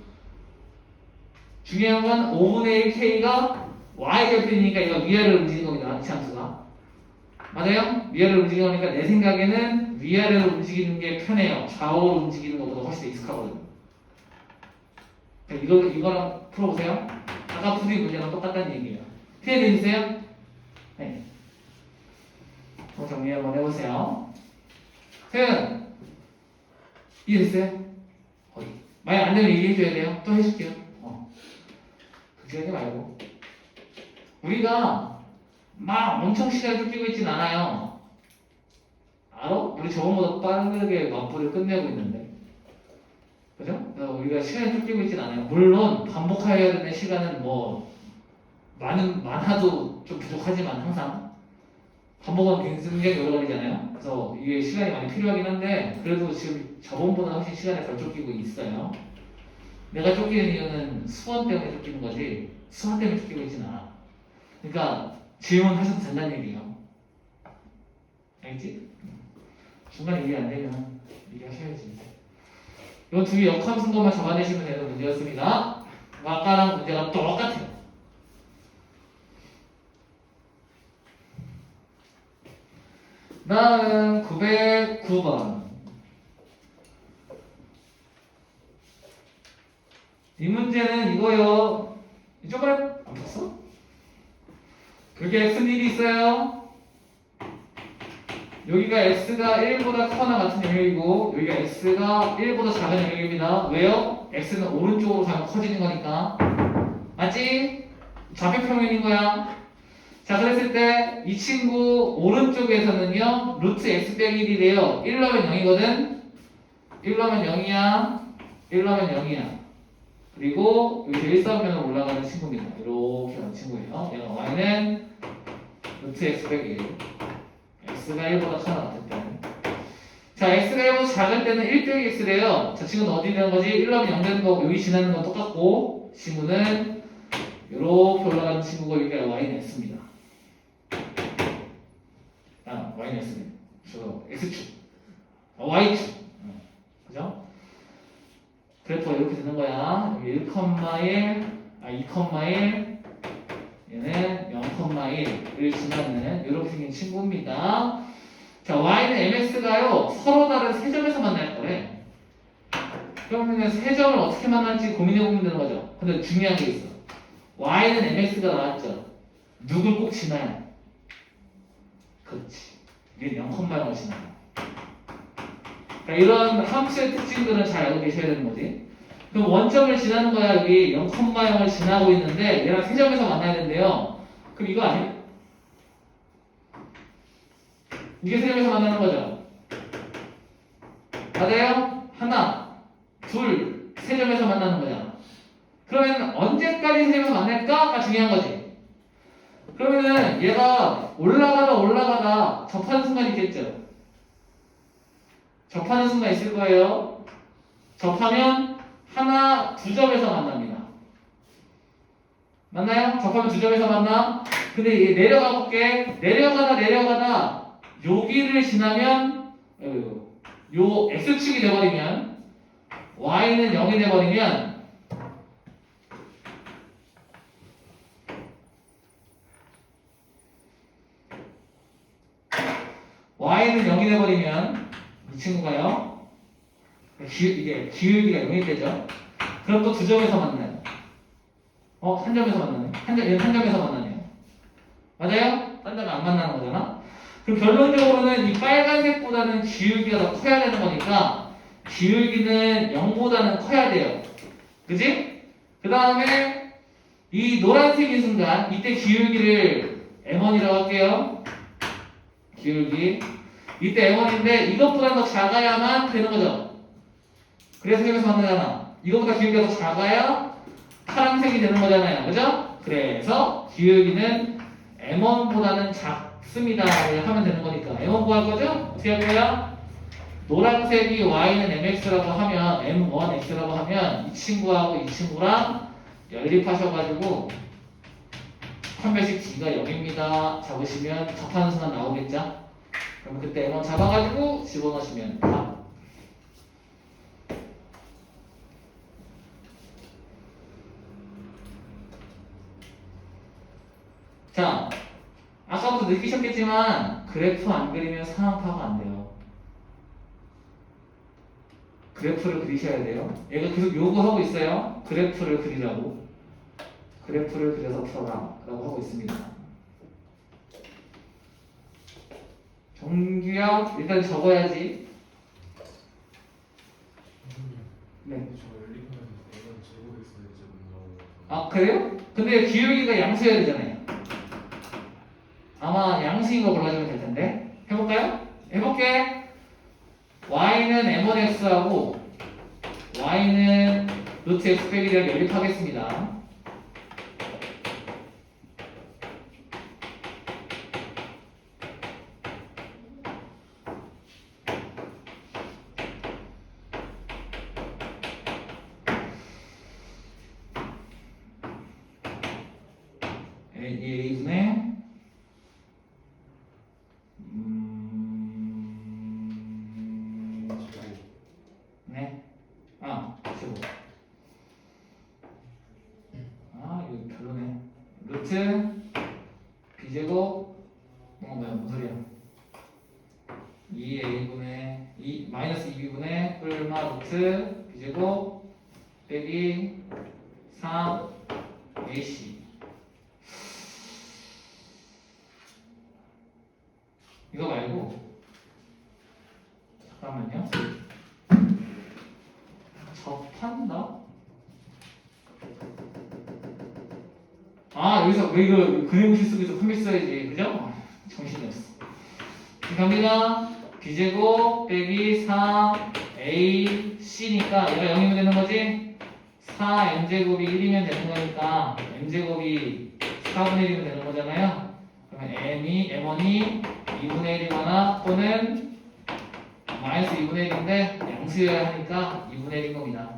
중요한 건 5분의 1 k가 y절편이니까 이거 위아래로 움직이는 겁니다. 이 함수가. 맞아요? 위아래로 움직이는 거니까 내 생각에는 위아래로 움직이는 게 편해요. 좌우로 움직이는 것보다 훨씬 더 익숙하거든요. 이거랑 풀어보세요. 아까 풀이 문제랑 똑같다는 얘기예요. 피해되세요? 네. 정리 한번 해보세요. 세연 이해됐어요? 거의. 만약 안 되면 얘기해줘야 돼요. 또 해줄게요. 걱정하지 말고. 우리가 막 엄청 시간을 쫓기고 있진 않아요. 알아? 우리 저번보다 빠르게 맞불을 끝내고 있는데. 그죠? 그래서 우리가 시간이 쫓기고 있진 않아요. 물론 반복해야 되는 시간은 뭐 많아도 좀 부족하지만 항상 반복은 굉장히 오래 걸리잖아요. 그래서 이게 시간이 많이 필요하긴 한데 그래도 지금 저번보다 훨씬 시간이 덜 쫓기고 있어요. 내가 쫓기는 이유는 수원 때문에 쫓기는 거지 수학 때문에 쫓기고 있진 않아. 그러니까 질문하셔도 된다는 얘기예요. 알겠지? 중간에 이해 안 되면 얘기하셔야지. 이 두 개 역함수인 것만 잡아내시면 되는 문제였습니다. 아까랑 문제가 똑같아요. 다음 909번. 이 문제는 이거요. 저번에 안 봤어? 그게 X는 일이 있어요. 여기가 X가 1보다 커나 같은 영역이고 여기가 X가 1보다 작은 영역입니다. 왜요? X는 오른쪽으로 가면 커지는 거니까. 맞지? 좌표평면인 거야. 자, 그랬을 때 이 친구 오른쪽에서는요 루트 x 빼기 1이래요. 1 넣으면 0이거든. 1 넣으면 0이야. 1 넣으면 0이야. 그리고 여기 일사면으로 올라가는 친구입니다. 이렇게 하는 친구예요. 얘가 y는 루트 x 빼기 1. x가 1보다 커나 같을 때는. 자, x가 1보다 작을 때는 1 빼기 x래요. 자, 친구는 어디 되는 거지? 1 넣으면 0 되는 거고 여기 지나는 건 똑같고 친구는 이렇게 올라가는 친구고 여기가 y는 x입니다. y는 x입니다. 저 x축, y축, 그죠? 그래프가 이렇게 되는 거야. 여기 1,1, 2,1, 얘는 0,1을 지나는 이렇게 생긴 친구입니다. 자, y는 mx가요 서로 다른 세 점에서 만날 거래. 그러면 세 점을 어떻게 만날지 고민해보면 되는 거죠. 근데 중요한 게 있어. y는 mx가 나왔죠. 누굴 꼭 지나야? 그렇지. 이게 0,0을 지나요. 그러니까 이런 함수의 특징들은 잘 알고 계셔야 되는 거지. 그럼 원점을 지나는 거야. 여기 0,0을 지나고 있는데 얘랑 세 점에서 만나야 된대요. 그럼 이거 아니야? 이게 세 점에서 만나는 거죠. 맞아요? 하나, 둘, 세 점에서 만나는 거잖아. 그러면 언제까지 세 점에서 만날까가 중요한 거지. 그러면은 얘가 올라가다 접하는 순간 있겠죠. 접하는 순간 있을 거예요. 접하면 하나, 두 점에서 만납니다. 맞나요? 접하면 두 점에서 만나? 근데 얘 내려가 볼게. 내려가다 여기를 지나면 요 x축이 돼버리면 y는 0이 돼버리면 y는 0이 돼버리면 이 친구가요 이게 기울기가 0이 되죠. 그럼 또 두 점에서 만나요. 한 점에서 만나네. 얘는 한 점에서 만나네요. 맞아요? 딴 점에 안 만나는 거잖아. 그럼 결론적으로는 이 빨간색보다는 기울기가 더 커야 되는 거니까 기울기는 0보다는 커야 돼요. 그지? 그 다음에 이 노란색인 순간 이때 기울기를 m1이라고 할게요. 기울기 이때 m1인데 이것보다 더 작아야만 되는 거죠. 그래서 여기서 만나잖아. 이것보다 기울기가 더 작아야 파란색이 되는 거잖아요. 그죠? 그래서 기울기는 m1보다는 작습니다를 하면 되는 거니까 m1 구할 거죠? 어떻게 할 거야? 노란색이 y는 mx라고 하면 m1x라고 하면 이 친구하고 이 친구랑 연립하셔가지고 한 배씩 d가 0입니다. 잡으시면 접하는 순간 나오겠죠? 그럼 그때 m1 잡아가지고 집어넣으시면 답. 자, 아까부터 느끼셨겠지만 그래프 안 그리면 상황 파악 안 돼요. 그래프를 그리셔야 돼요. 얘가 계속 요구하고 있어요. 그래프를 그리라고. 그래프를 그려서 풀어라 라고 하고 있습니다. 정규역 일단 적어야지. 네. 저 연립하면 이건 제곱엑스 제곱 나오고. 아, 그래요? 근데 기울기가 양수여야 되잖아요. 아마 양수인 거 골라주면 될 텐데. 해볼까요? 해볼게. y는 m1x하고 y는 루트 x 빼기를 연립하겠습니다. a분의 네. 아, 15. 아, 이거 별로네. 루트 b제곱 뭐야 무슨 소리야? 2a분의 2 마이너스 2b분의 뿔마 루트 b제곱 빼기 3ac. 이거 말고 잠깐만요. 접한다? 아, 여기서 왜 이거 그림실 속에서 컴퓨터 써야지, 그죠? 정신이 없어. 갑니다. b제곱 빼기 4ac니까 얘가 0이면 되는 거지? 4m제곱이 1이면 되는 거니까 m제곱이 4분의 1이면 되는 거잖아요. 그러면 m1이 2분의 1이거나 또는 마이너스 2분의 1인데 양수여야 하니까 2분의 1인 겁니다.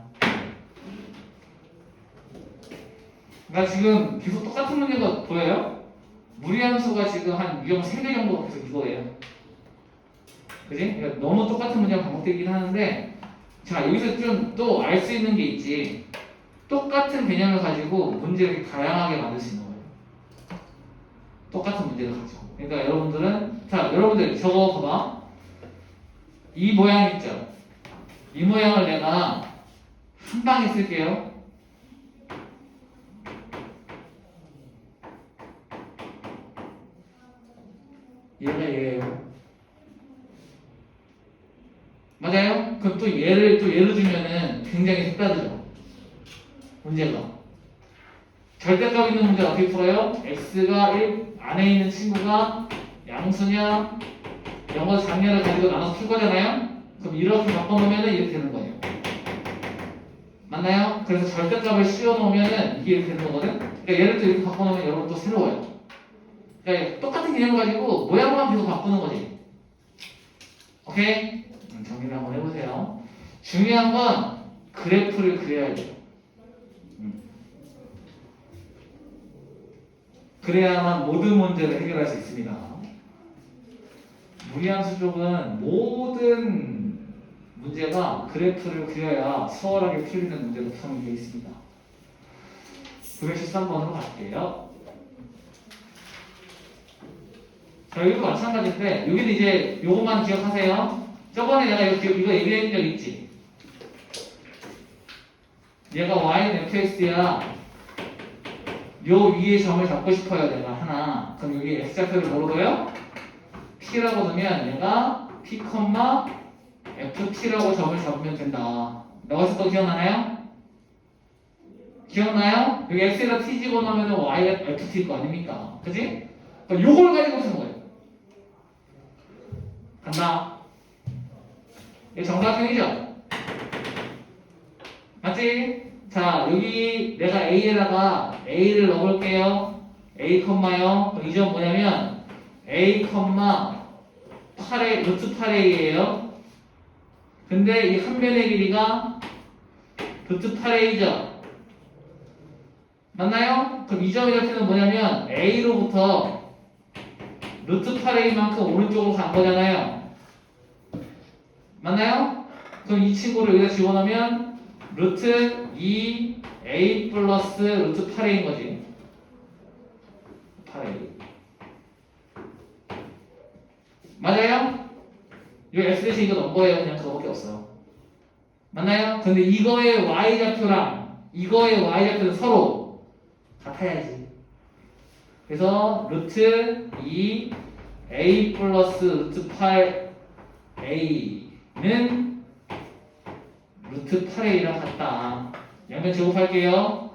그러니까 지금 계속 똑같은 문제가 보여요? 무리함수가 지금 한 유형 3개 정도가 계속 이거예요. 그지? 그러니까 너무 똑같은 문제가 반복되긴 하는데, 자, 여기서 좀 또 알 수 있는 게 있지. 똑같은 개념을 가지고 문제를 다양하게 만들 수 있는 거예요. 똑같은 문제를 가지고. 그러니까 여러분들은, 자, 여러분들 저거 봐봐. 이 모양 있죠? 이 모양을 내가 한 방에 쓸게요. 얘가 얘예요. 맞아요? 그럼 또 예를 주면은 굉장히 색다르죠? 문제가. 절대값 있는 문제 어떻게 풀어요? x가 1 안에 있는 친구가 양수냐 영어 장렬을 가지고 나눠서 풀 거잖아요? 그럼 이렇게 바꿔놓으면 이렇게 되는 거예요. 맞나요? 그래서 절대값을 씌워놓으면 이게 이렇게 되는 거거든? 그러니까 얘를 또 이렇게 바꿔놓으면 여러분 또 새로워요. 그러니까 똑같은 개념을 가지고 모양만 계속 바꾸는 거지. 오케이? 정리를 한번 해보세요. 중요한 건 그래프를 그려야 돼요. 그래야만 모든 문제를 해결할 수 있습니다. 무리함수 쪽은 모든 문제가 그래프를 그려야 수월하게 풀리는 문제로 구성이 되어 있습니다. 913번으로 갈게요. 자, 여기도 마찬가지인데, 여기는 이제 요것만 기억하세요. 저번에 내가 이거 얘기한 적 있지? 얘가 y는 fx야. 요 위에 점을 잡고 싶어요, 내가 하나. 그럼 여기 x좌표를 뭐로 둬요? p라고 두면 얘가 p, ft라고 점을 잡으면 된다. 여기서 또 기억나나요? 기억나요? 여기 x에다 t 집어넣으면 y가 ft일 거 아닙니까? 그지? 그럼 요걸 가지고 푸는 거예요. 간다. 이게 정사각형이죠? 맞지? 자, 여기 내가 A에다가 A를 넣어볼게요. A, 요. 이 점 뭐냐면 A, 8A, 루트 8A예요. 근데 이 한 변의 길이가 루트 8A죠? 맞나요? 그럼 이 점의 좌표는 뭐냐면 A로부터 루트 8A만큼 오른쪽으로 간 거잖아요. 맞나요? 그럼 이 친구를 여기다 집어넣으면 루트 2A 플러스 루트 8A인 거지. 8A. 맞아요? 이 x 대신 이거 넣은 거예요. 그냥 그거밖에 없어요. 맞나요? 근데 이거의 y좌표랑 이거의 y좌표는 서로 같아야지. 그래서 루트 2A 플러스 루트 8A는 루트 8A랑 같다. 양변 제곱할게요.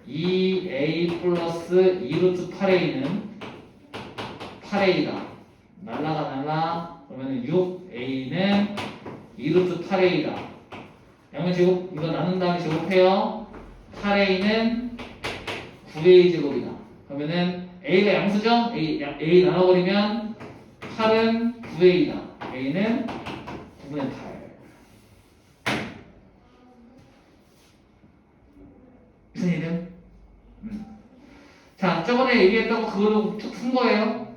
2A 플러스 2루트 8A는 8A다. 날라가 날라. 그러면 6A는 2루트 8a다. 양면 제곱 이거 나눈 다음에 제곱해요. 8a는 9a 제곱이다. 그러면은 a가 양수죠? a 나눠버리면 8은 9a다. a는 9분의 8. 무슨 이름? 자, 저번에 얘기했던 거 그거로 쭉 푼 거예요.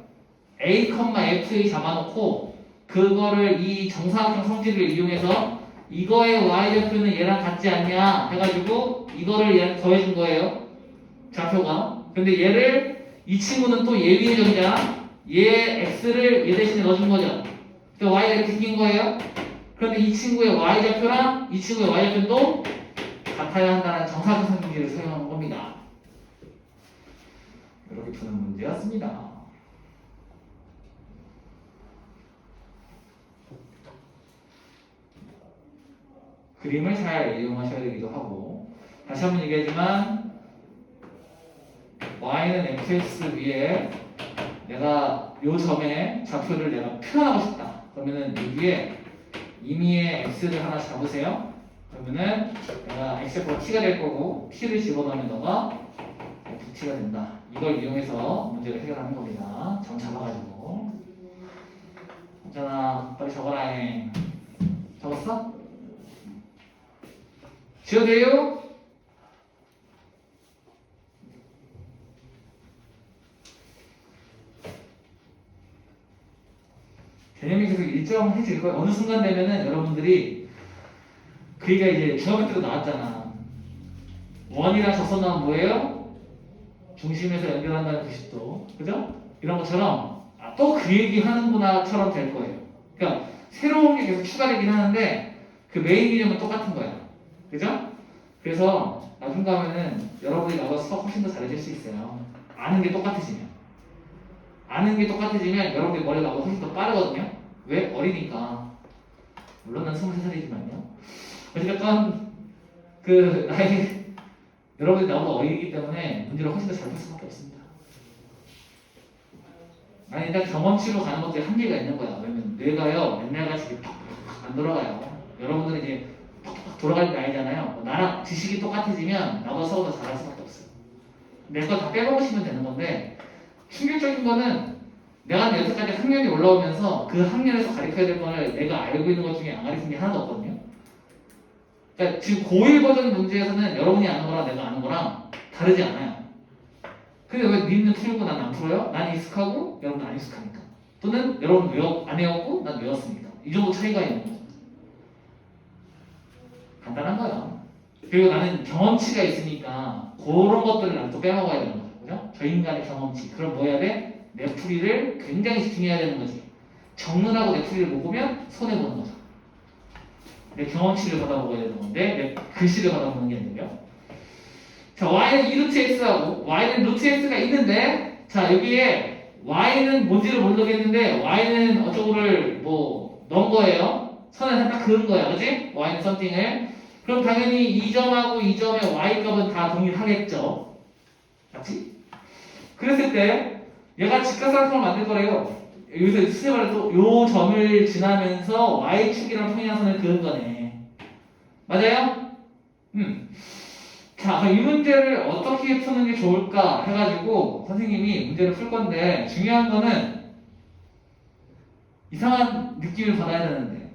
a, fa 잡아놓고 그거를 이 정사각형 성질을 이용해서 이거의 y좌표는 얘랑 같지 않냐 해가지고 이거를 얘랑 더해준 거예요. 좌표가. 근데 얘를 이 친구는 또 얘 위의 전자 얘 x를 얘 대신에 넣어준 거죠. 그러니까 y가 이렇게 생긴 거예요. 그런데 이 친구의 y좌표랑 이 친구의 y좌표는 또 같아야 한다는 정사각형 성질을 사용한 겁니다. 이렇게 푸는 문제였습니다. 그림을 잘 이용하셔야 되기도 하고 다시 한번 얘기하지만 y는 fx 위에 내가 요 점에 좌표를 내가 표현하고 싶다. 그러면은 여기에 임의의 x를 하나 잡으세요. 그러면은 내가 x가 t가 될 거고 t를 집어넣으면 너가 ft가 된다. 이걸 이용해서 문제를 해결하는 겁니다. 점 잡아가지고. 괜찮아. 빨리 적어라. 적었어? 지워도 돼요? 개념이 계속 일정해질 거예요. 어느 순간 되면은 여러분들이 그니까 이제 중학교 때도 나왔잖아. 원이랑 접선 나오면 뭐예요? 중심에서 연결한다는 90도. 그죠? 이런 것처럼 또 그 얘기 하는구나처럼 될 거예요. 그러니까 새로운 게 계속 추가되긴 하는데 그 메인 개념은 똑같은 거야. 그죠? 그래서 나중 가면은 여러분이 나보다 수학 훨씬 더 잘해질 수 있어요. 아는 게 똑같아지면. 아는 게 똑같아지면 여러분들이 머리가 나보다 훨씬 더 빠르거든요. 왜? 어리니까. 물론 난 23살이지만요. 어쨌든 그 나이 여러분들이 나보다 어리기 때문에 문제를 훨씬 더 잘 풀 수밖에 없습니다. 아니 일단 경험치로 가는 것도 한계가 있는 거야. 왜냐면 뇌가요 맨날 같이 팍팍 안 돌아가요. 여러분들은 이제 팍팍 돌아갈 나이잖아요. 나랑 지식이 똑같아지면 나보다 서로 더 잘할 수밖에 없어요. 내 거 다 빼먹으시면 되는 건데 충격적인 거는 내가 여태까지 학년이 올라오면서 그 학년에서 가르쳐야 될 거를 내가 알고 있는 것 중에 안 가르친 게 하나도 없거든요. 그러니까 지금 고1 버전 문제에서는 여러분이 아는 거랑 내가 아는 거랑 다르지 않아요. 근데 왜 니는 풀고 난 안 풀어요? 난 익숙하고 여러분은 안 익숙하니까. 또는 여러분 안 외웠고 난 외웠으니까. 이 정도 차이가 있는 거죠. 간단한 거야. 그리고 나는 경험치가 있으니까 그런 것들을 난 또 빼먹어야 되는 거죠. 그죠? 저 인간의 경험치. 그럼 뭐 해야 돼? 내 풀이를 굉장히 집중해야 되는 거지. 적느라고 내 풀이를 못 보면 손해보는 거죠. 내 경험치를 받아먹어야 되는 건데 내 글씨를 받아먹는 게 아니고요. 자, y는 2루트 x하고 y는 루트 x가 있는데 자 여기에 y는 뭔지를 모르겠는데 y는 어쩌고를 뭐 넣은 거예요. 선을 딱 그은 거야. 그치? y는 썸띵을. 그럼 당연히 이 점하고 이 점의 y값은 다 동일하겠죠. 맞지? 그랬을 때 얘가 직각삼각형을 만들 거래요. 여기서 수세발을 또 요 점을 지나면서 y축이랑 평행한 선을 그은 거네. 맞아요? 자, 그럼 이 문제를 어떻게 푸는 게 좋을까 해가지고 선생님이 문제를 풀 건데 중요한 거는 이상한 느낌을 받아야 되는데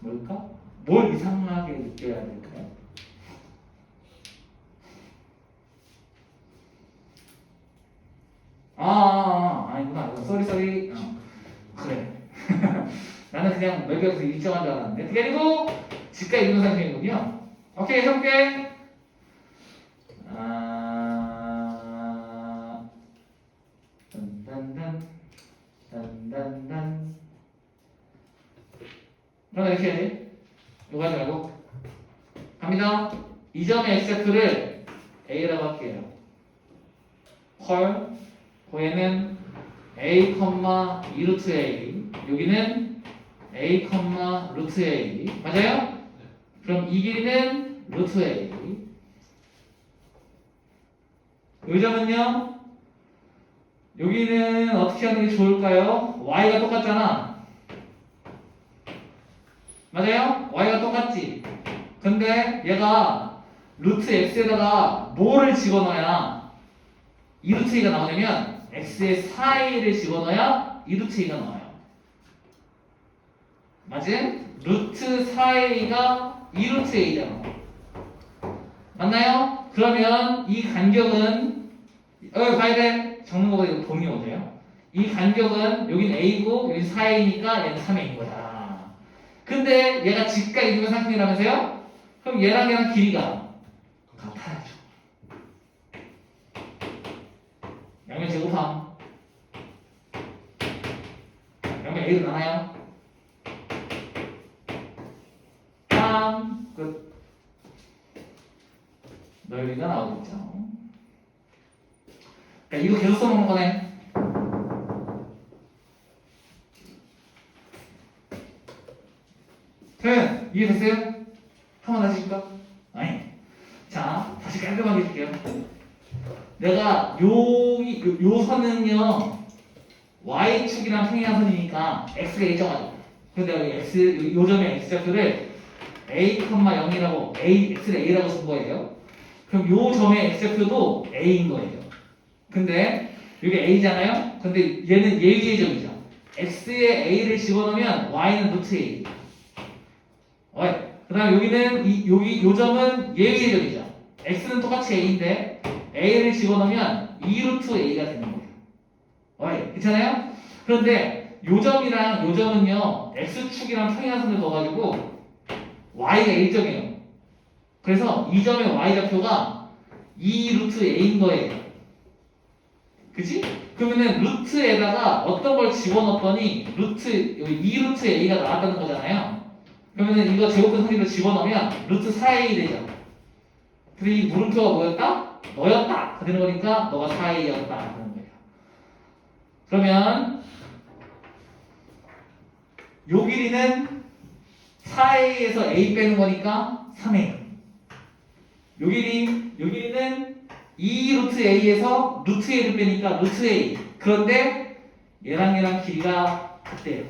뭘까? 뭘 이상하게 느껴야 될까요? 아니구나. 쏘리. 그래. 나는 그냥 넓혀서 일정한 줄 알았는데 그게 아니고 직각 이동상식이군요. 오케이, 해볼게. 딴딴딴. 그럼 이렇게 해야지. 이거 하지 말고. 갑니다. 이 점의 x좌표를 a라고 할게요. 헐. 거기에는 a, 2루트 a. 여기는 a, 루트 a. 맞아요? 그럼 이 길이는 루트 a. 이 점은요? 여기는 어떻게 하는 게 좋을까요? y가 똑같잖아. 맞아요? y가 똑같지? 근데 얘가 루트 x에다가 뭐를 집어넣어야 2루트 a가 나오냐면 x에 4a를 집어넣어야 2루트 a가 나와요. 맞지? 루트 4a가 2루트 a잖아. 맞나요? 그러면 이 간격은 봐야 돼. 적는 거보다 이거 범위 어디예요? 이 간격은 여긴 a고 여긴 4a니까 얘는 3a인 거야. 근데 얘가 직각 이동의 상승이라면서요? 그럼 얘랑 길이가 같아야죠. 양면 제곱함. 양면 a로 나와요. 3 끝. 넓이가 나오겠죠. 그러니까 이거 계속 써먹는 거네. 표현 이해됐어요? 한 번 다시 해줄까? 아니. 자, 다시 깔끔하게 해줄게요. 내가 요 선은요 y축이랑 평행선이니까 x가 일정하죠. 그래서 내가 요 점의 x좌표를 a, 0이라고 x를 a라고 쓴 거예요. 그럼 요 점의 x좌표도 a인 거예요. 근데 이게 a잖아요. 근데 얘는 예위의 점이죠. x에 a를 집어넣으면 y는 루트 a. 그 다음 여기는 요 점은 예위의 점이죠. x는 똑같이 a인데 a를 집어넣으면 2루트 a가 되는 거예요. 괜찮아요? 그런데 요 점이랑 요 점은요 x축이랑 평행선을 넣어가지고 y가 일정해요. 그래서 이 점의 y좌표가 2루트 a인 거예요. 그치? 그러면은 루트에다가 어떤 걸 집어넣었더니 여기 2루트 a가 나왔다는 거잖아요. 그러면은 이거 제곱된 선의를 집어넣으면 루트 4a 되죠. 근데 이 물음표가 뭐였다? 너였다 되는 거니까 너가 4a였다 하는 거예요. 그러면 요 길이는 4a에서 a 빼는 거니까 3a. 요 길이는 2루트 a에서 루트 a를 빼니까 루트 a. 그런데 얘랑 길이가 같대요.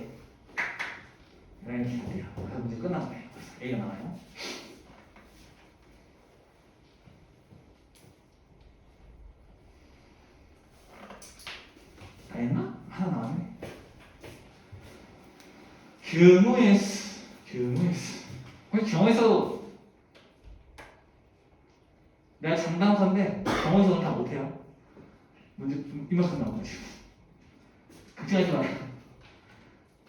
얘랑 길이가 같대요. 그래서 문제 끝난 거예요. a가 나와요. 다 했나? 하나 나왔네. 경우에서 내가 장담컨대 경우에서는 다 못해요. 문제 이만큼 나온 거지. 걱정하지 마요.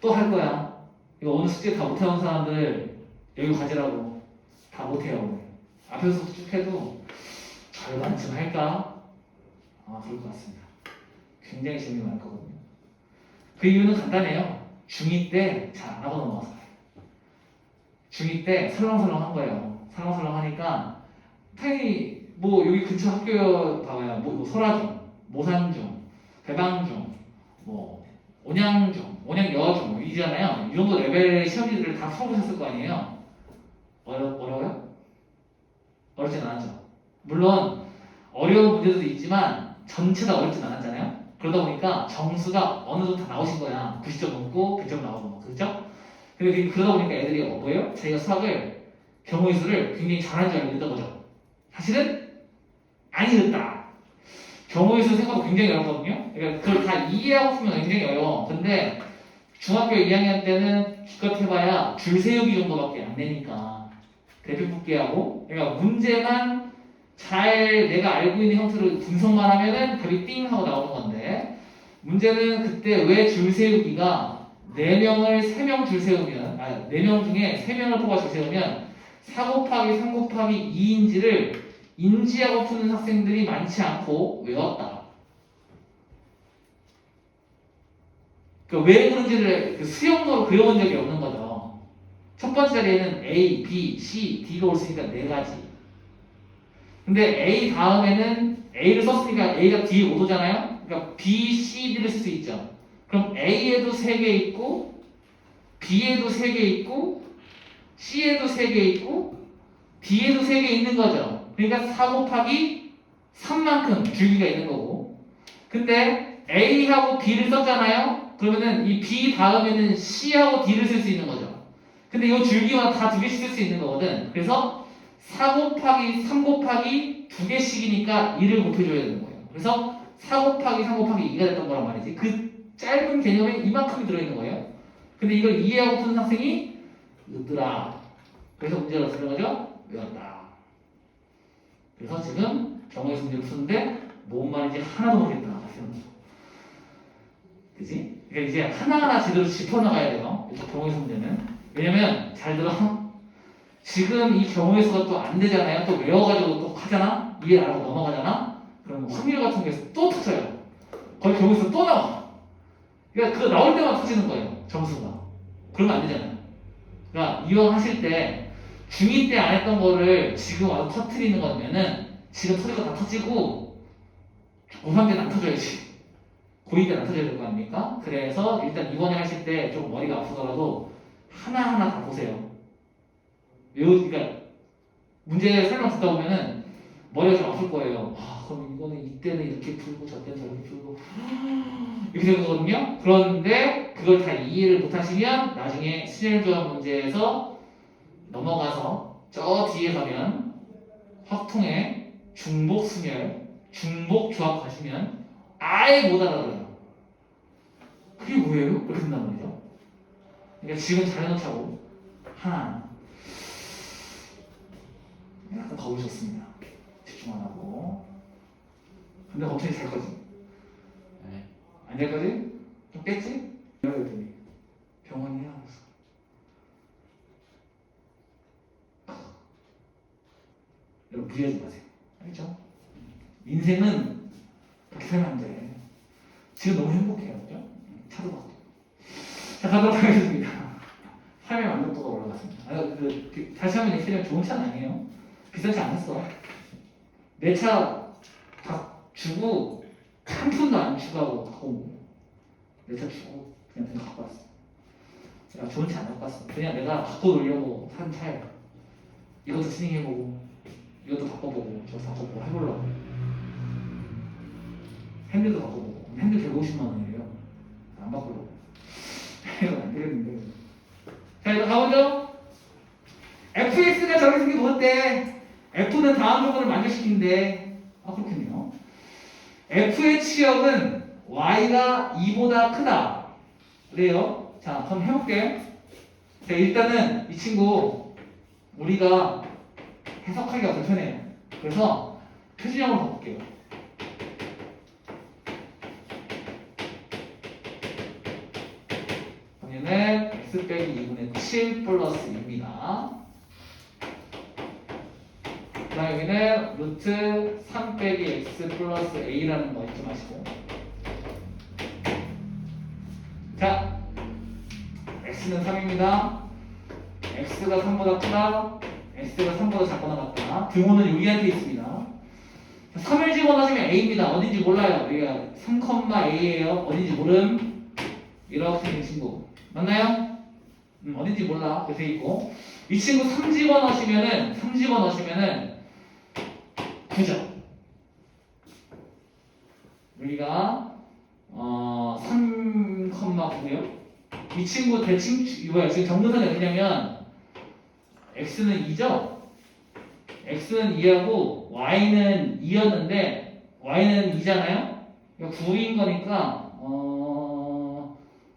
또 할 거야. 이거 오늘 숙제 다 못해온 사람들 여기 가지라고. 다 못해요. 앞에서 쭉 해도 절반쯤 할까? 그럴 것 같습니다. 굉장히 재미가 많을 거거든요. 그 이유는 간단해요. 중2 때 잘 안 하고 넘어가서. 중2 때 설렁설렁 한 거예요. 설렁설렁 하니까 당연히 뭐 여기 근처 학교 봐봐요. 뭐 설화중, 모산중, 대방중, 뭐 온양중, 온양여중 뭐 이잖아요. 이 정도 레벨의 시험지들을 다 풀어보셨을 거 아니에요. 어려워요? 어렵진 않았죠. 물론 어려운 문제도 있지만 전체 다 어렵진 않았잖아요. 그러다 보니까 점수가 어느 정도 다 나오신 거야. 90점 넘고 100점 나오고 뭐 그렇죠? 근데 그러다 보니까 애들이 뭐예요? 자기가 수학을 경우의 수를 굉장히 잘하는 줄 알고 있던 거죠. 사실은 아니었다. 경우의 수 생각보다 굉장히 어렵거든요. 그러니까 그걸 다 이해하고 쓰면 굉장히 어려워. 근데 중학교 2학년 때는 기껏 해봐야 줄 세우기 정도밖에 안 되니까 대표 뽑기하고 그러니까 문제만 잘 내가 알고 있는 형태로 분석만 하면은 답이 띵 하고 나오는 건데 문제는 그때 왜 줄 세우기가 4명을 3명 줄 세우면 4명 중에 3명을 뽑아 줄 세우면 4 곱하기 3 곱하기 2인지를 인지하고 푸는 학생들이 많지 않고 외웠다. 그러니까 왜 그런지를 수영도로 그려본 적이 없는 거죠. 첫 번째 자리에는 A, B, C, D가 올 수 있으니까 4가지. 근데 A 다음에는 A를 썼으니까 A가 D에 못 오잖아요? 그러니까 B, C, D를 쓸 수 있죠. 그럼 A에도 3개 있고, B에도 3개 있고, C에도 3개 있고, D에도 3개 있는 거죠. 그러니까 4 곱하기 3만큼 줄기가 있는 거고. 근데 A하고 B를 썼잖아요? 그러면은 이 B 다음에는 C하고 D를 쓸 수 있는 거죠. 근데 이 줄기만 다 두 개씩 쓸 수 있는 거거든. 그래서 4 곱하기 3 곱하기 두 개씩이니까 2를 곱해줘야 되는 거예요. 그래서 4 곱하기 3 곱하기 2가 됐던 거란 말이지. 그 짧은 개념에 이만큼이 들어있는 거예요. 근데 이걸 이해하고 푸는 학생이 늦더라. 그래서 문제가 어떻게 거죠? 외웠다. 그래서 지금 경우에서 문제를 푸는데 뭔 말인지 하나도 모르겠다. 그지? 그러니까 이제 하나하나 제대로 짚어나가야 돼요. 경우에서 문제는. 왜냐면 잘 들어. 지금 이 경우에서가 또 안 되잖아요. 또 외워가지고 또 하잖아. 이해 안 하고 넘어가잖아. 그럼 확률 같은 게 또 터져요. 거의 경우에서 또 나와. 그러니까 그거 나올 때만 터지는 거예요. 점수가. 그러면 안 되잖아요. 그러니까 이왕하실 때 중2 때 안 했던 거를 지금 와서 터트리는 거면은 지금 터질 거 다 터지고 고3 때는 안 터져야지. 고2 때는 안 터져야 될 거 아닙니까? 그래서 일단 이번에 하실 때 좀 머리가 아프더라도 하나하나 다 보세요. 그러니까 문제 설명 듣다 보면은 머리가 좀 아플 거예요. 아, 그럼 이거는 이때는 이렇게 풀고 저때는 저렇게 풀고 이렇게 되는 거거든요. 그런데 그걸 다 이해를 못하시면 나중에 순열조합 문제에서 넘어가서 저 뒤에 가면 확통의 중복 순열, 중복 조합 가시면 아예 못 알아들어요. 그게 뭐예요? 이렇게 된단 말이죠. 그러니까 지금 잘 해놓자고 하나 약간 겁이 좋습니다. 집중 안 하고. 근데 갑자기 잘 거지? 네. 안 될 거지? 좀 깼지? 이러더니 병원이야. 여러분 무리하지 마세요. 알겠죠? 인생은 그렇게 살면 안 돼. 지금 너무 행복해요. 그죠? 차도 받고. 자, 가도록 하겠습니다. 삶의 만족도가 올라갔습니다. 다시 한번 얘기하면 좋은 차는 아니에요. 비싼 차 안 샀어. 내 차 다 주고 한 푼도 안 추가하고 갖고 온 거예요. 내 차 주고 그냥 갖고 왔어. 내가 좋은 차 안 갖고 왔어. 그냥 내가 갖고 놀려고 산 차예요. 이것도 스닝해보고 이것도 바꿔보고 저것도 바꿔보고 해보려고. 핸들도 바꿔보고. 핸들 150만 원이래요. 안 바꾸려고. 이건 안 되겠는데. 자, 이거 가보죠. fx가 저렇게 생긴 거 어때? f는 다음 조건을 만족시킨대. 아, 그렇군요. f의 치역은 y가 2보다 크다. 그래요. 자, 그럼 해볼게. 자, 일단은 이 친구 우리가 해석하기가 불편해요. 그래서 표준형으로 바꿀게요. 그러면은 x 빼기 2분의 7 플러스 2입니다. 그 다음에 여기는 루트 3 빼기 x 플러스 a라는 거 잊지 마시고. 자, x는 3입니다. x가 3보다 크다. x가 3보다 작거나 같다. 등호는 여기한테 있습니다. 3을 집어넣으시면 a입니다. 어딘지 몰라요. 여기가 3,a예요. 어딘지 모름. 이렇게 생긴 친구. 맞나요? 어딘지 몰라. 그렇게 있고. 이 친구 3 집어넣으시면은 9죠. 여기가 3,9고요. 이 친구 대칭 이거야. 지금 정근선이 어디냐면 x는 2죠. x는 2하고 y는 2였는데 y는 2잖아요. 9인 거니까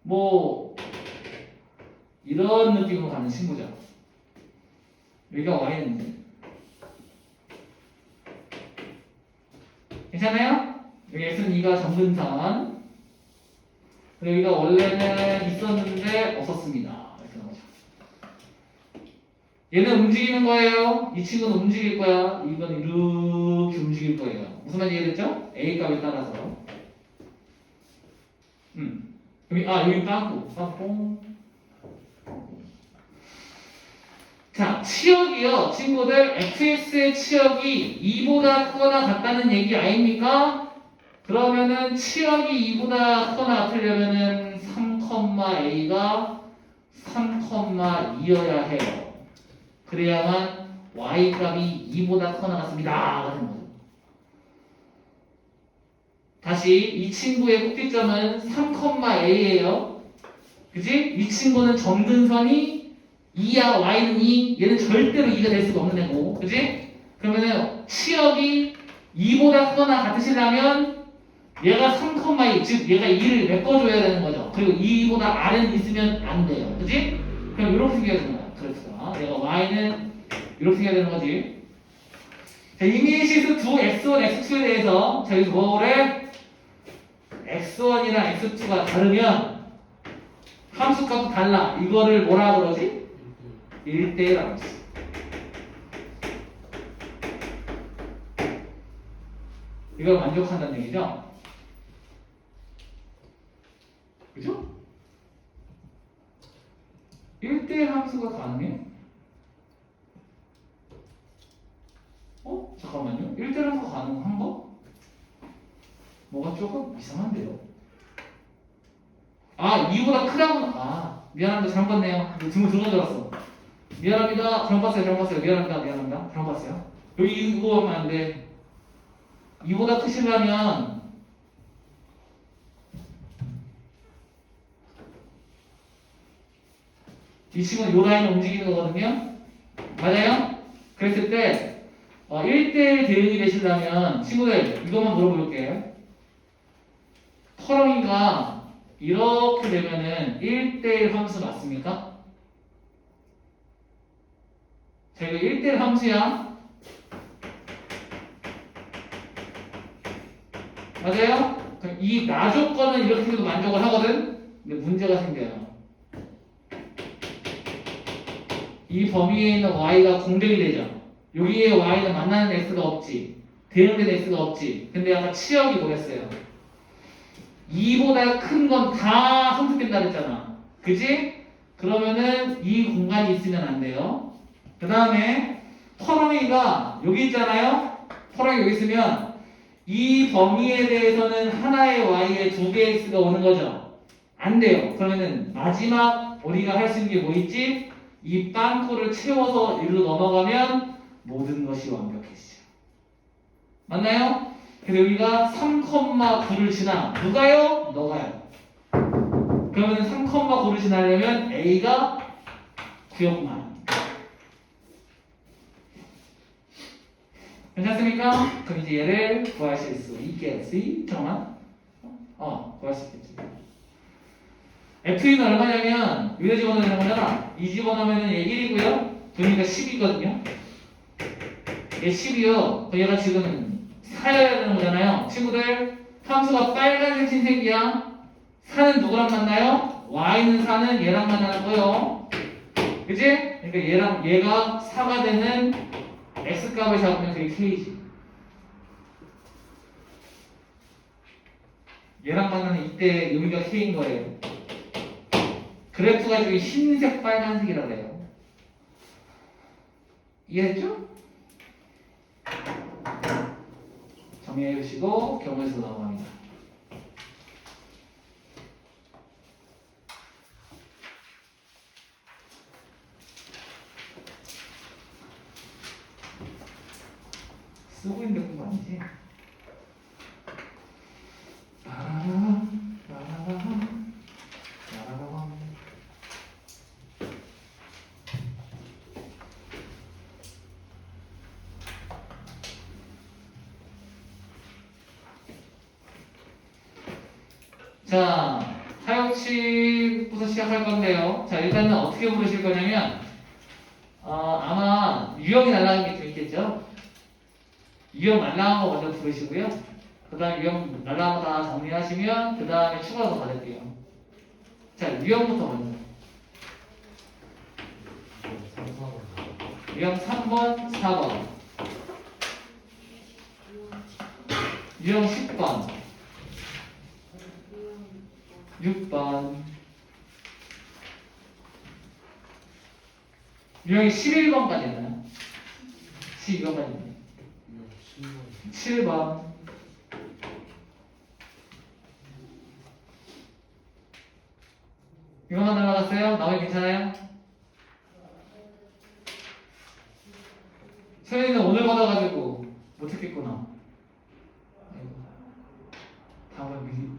뭐 이런 느낌으로 가는 친구죠. 여기가 y는 괜찮아요? 여기 x는 2가 정근선. 여기가 원래는 있었는데 없었습니다. 이렇게 나오죠. 얘는 움직이는 거예요. 이 친구는 움직일 거야. 이건 이렇게 움직일 거예요. 무슨 말인지 이해됐죠? A 값에 따라서. 여기 빵꾸. 자, 치역이요. 친구들, fx의 치역이 2보다 크거나 같다는 얘기 아닙니까? 그러면은 치역이 2보다 크거나 같으려면은 3,a가 3,2여야 해요. 그래야만 y 값이 2보다 크거나 같습니다. 같은 거죠. 다시 이 친구의 꼭지점은 3,a예요. 그지? 이 친구는 정근선이 2야 y는 2 얘는 절대로 2가 될 수가 없는 애고 그지? 그러면은 치역이 2보다 크거나 같으시려면 얘가 3,2 즉 얘가 2를 메꿔줘야 되는 거죠. 그리고 2보다 아래는 있으면 안 돼요. 그지? 그럼 이렇게 생겨야 되는 거야. 그래서 얘가 y는 이렇게 생겨야 되는 거지. 자, 이미시스 두 x1, x2에 대해서 자, 여기서 뭐래? x1이랑 x2가 다르면 함수값도 달라. 이거를 뭐라 그러지? 1대1라고 했어. 이걸 만족한다는 얘기죠? 그죠? 1대1 함수가 가능해? 잠깐만요. 1대1 함수가 가능한 거? 뭐가 조금 이상한데요? 2보다 크다고? 미안합니다. 잘못 봤네요. 질문 들어간 줄 알았어. 미안합니다. 잘못 봤어요. 미안합니다. 잘못 봤어요. 여기 이거 하면 안 돼. 2보다 크시려면 이 친구는 요 라인을 움직이는 거거든요. 맞아요? 그랬을 때 1대1 대응이 되시려면 친구들 이것만 물어볼게요. 털렁이가 이렇게 되면은 1대1 함수 맞습니까? 자, 이거 1대1 함수야. 맞아요? 그럼 이 나조건은 이렇게 해도 만족을 하거든? 근데 문제가 생겨요. 이 범위에 있는 y가 공백이 되죠. 여기에 y는 만나는 x가 없지. 대응되는 x가 없지. 근데 아까 치역이 뭐랬어요? 2보다 큰 건 다 성립된다 그랬잖아. 그지? 그러면은 이 공간이 있으면 안 돼요. 그 다음에 털렁이가 여기 있잖아요. 털렁이 여기 있으면 이 범위에 대해서는 하나의 y에 두 개의 x가 오는 거죠. 안 돼요. 그러면은 마지막 우리가 할 수 있는 게 뭐 있지? 이 빵꾸를 채워서 이리로 넘어가면 모든 것이 완벽해지죠. 맞나요? 그래서 여기가 3,9를 지나 누가요? 너가요. 그러면 3,9를 지나려면 A가 9였구만. 괜찮습니까? 그럼 이제 얘를 구하실 수 있겠지? 잠깐만. 구할 수 있겠지. F는 얼마냐면 여기다 집어넣는 거잖아. 이 집어넣으면 얘 1이고요. 그러니까 10이거든요. 얘 10이요. 얘가 지금 4여야 되는 거잖아요. 친구들 함수가 빨간색 흰색이야. 4는 누구랑 만나요? y는 4는 얘랑 만나는 거예요. 그치? 그러니까 얘랑 얘가 4가 되는 x값을 잡으면 그게 k지. 얘랑 만나는 이때 여기가 k인 거예요. 그래프가 지금 흰색 빨간색이라고 해요. 이해했죠? 정리해 주시고 경우에서 넘어갑니다. 쓰고 있는 거 아니지? 자, 사용식부터 시작할 건데요. 자, 일단은 어떻게 부르실 거냐면, 아마 유형이 날라간 게 좀 있겠죠? 유형 날라간 거 먼저 부르시고요. 그 다음에 유형 날라간 거 다 정리하시면, 그 다음에 추가로 받을게요. 자, 유형부터 먼저. 유형 3번, 4번. 유형 10번. 6번. 유형이 11번까지 있나요? 12번까지 있나요? 7번. 이거만 날라갔어요? 나머지 괜찮아요? 서현이는 오늘 받아가지고 못했겠구나. 다음에 미리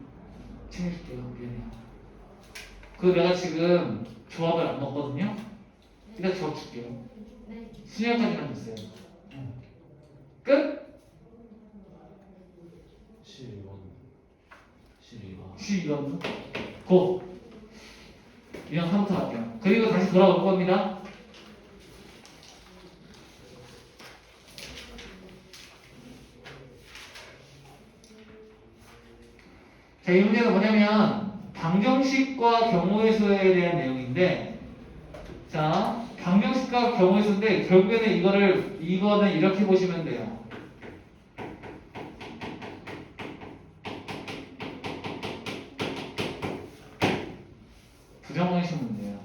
챙겨줄게요. 미안해요. 그 내가 지금 조합을 안 넣었거든요. 일단 적어줄게요. 네. 수열까지만 됐어요. 끝? 12번. 고! 유형 3부터 갈게요. 그리고 다시 돌아올 겁니다. 자, 이 문제는 뭐냐면 방정식과 경우의 수에 대한 내용인데, 자, 방정식과 경우의 수인데 결국에는 이거는 이렇게 보시면 돼요. 부정형식 문제예요.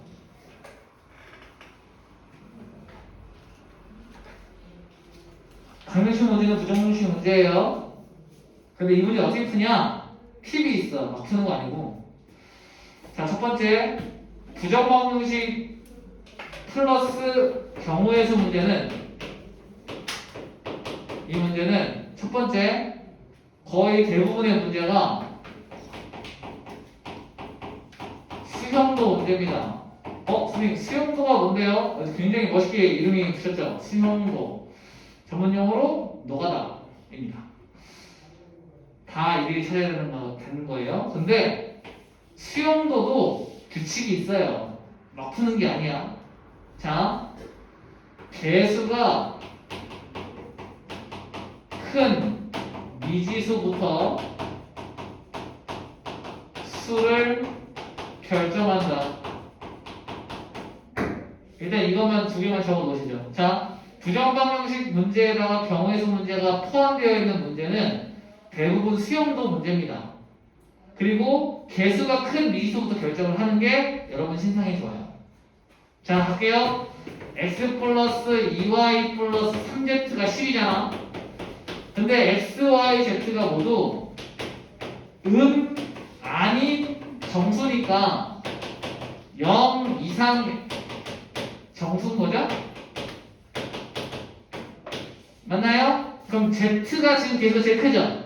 방정식 문제는 부정형식 문제예요. 근데 이 문제 어떻게 푸냐? 팁이 있어. 막 푸는 거 아니고. 자, 첫 번째 부정방정식 플러스 경우의 수 문제는, 이 문제는 첫 번째 거의 대부분의 문제가 수형도 문제입니다. 선생님 수형도가 뭔데요? 굉장히 멋있게 이름이 붙였죠. 수형도. 전문용어로 노가다입니다. 다 일일이 찾아야 되는 거예요. 근데 수형도도 규칙이 있어요. 막 푸는 게 아니야. 자, 개수가 큰 미지수부터 수를 결정한다. 일단 이것만 두 개만 적어 놓으시죠. 자, 부정방정식 문제에다가 경우의 수 문제가 포함되어 있는 문제는 대부분 수형도 문제입니다. 그리고 개수가 큰 미지수부터 결정을 하는 게 여러분 신상이 좋아요. 자, 갈게요. x 플러스 2y 플러스 3z가 10이잖아. 근데 x, y, z가 모두 아닌 정수니까 0 이상 정수인 거죠? 맞나요? 그럼 z가 지금 개수가 제일 크죠?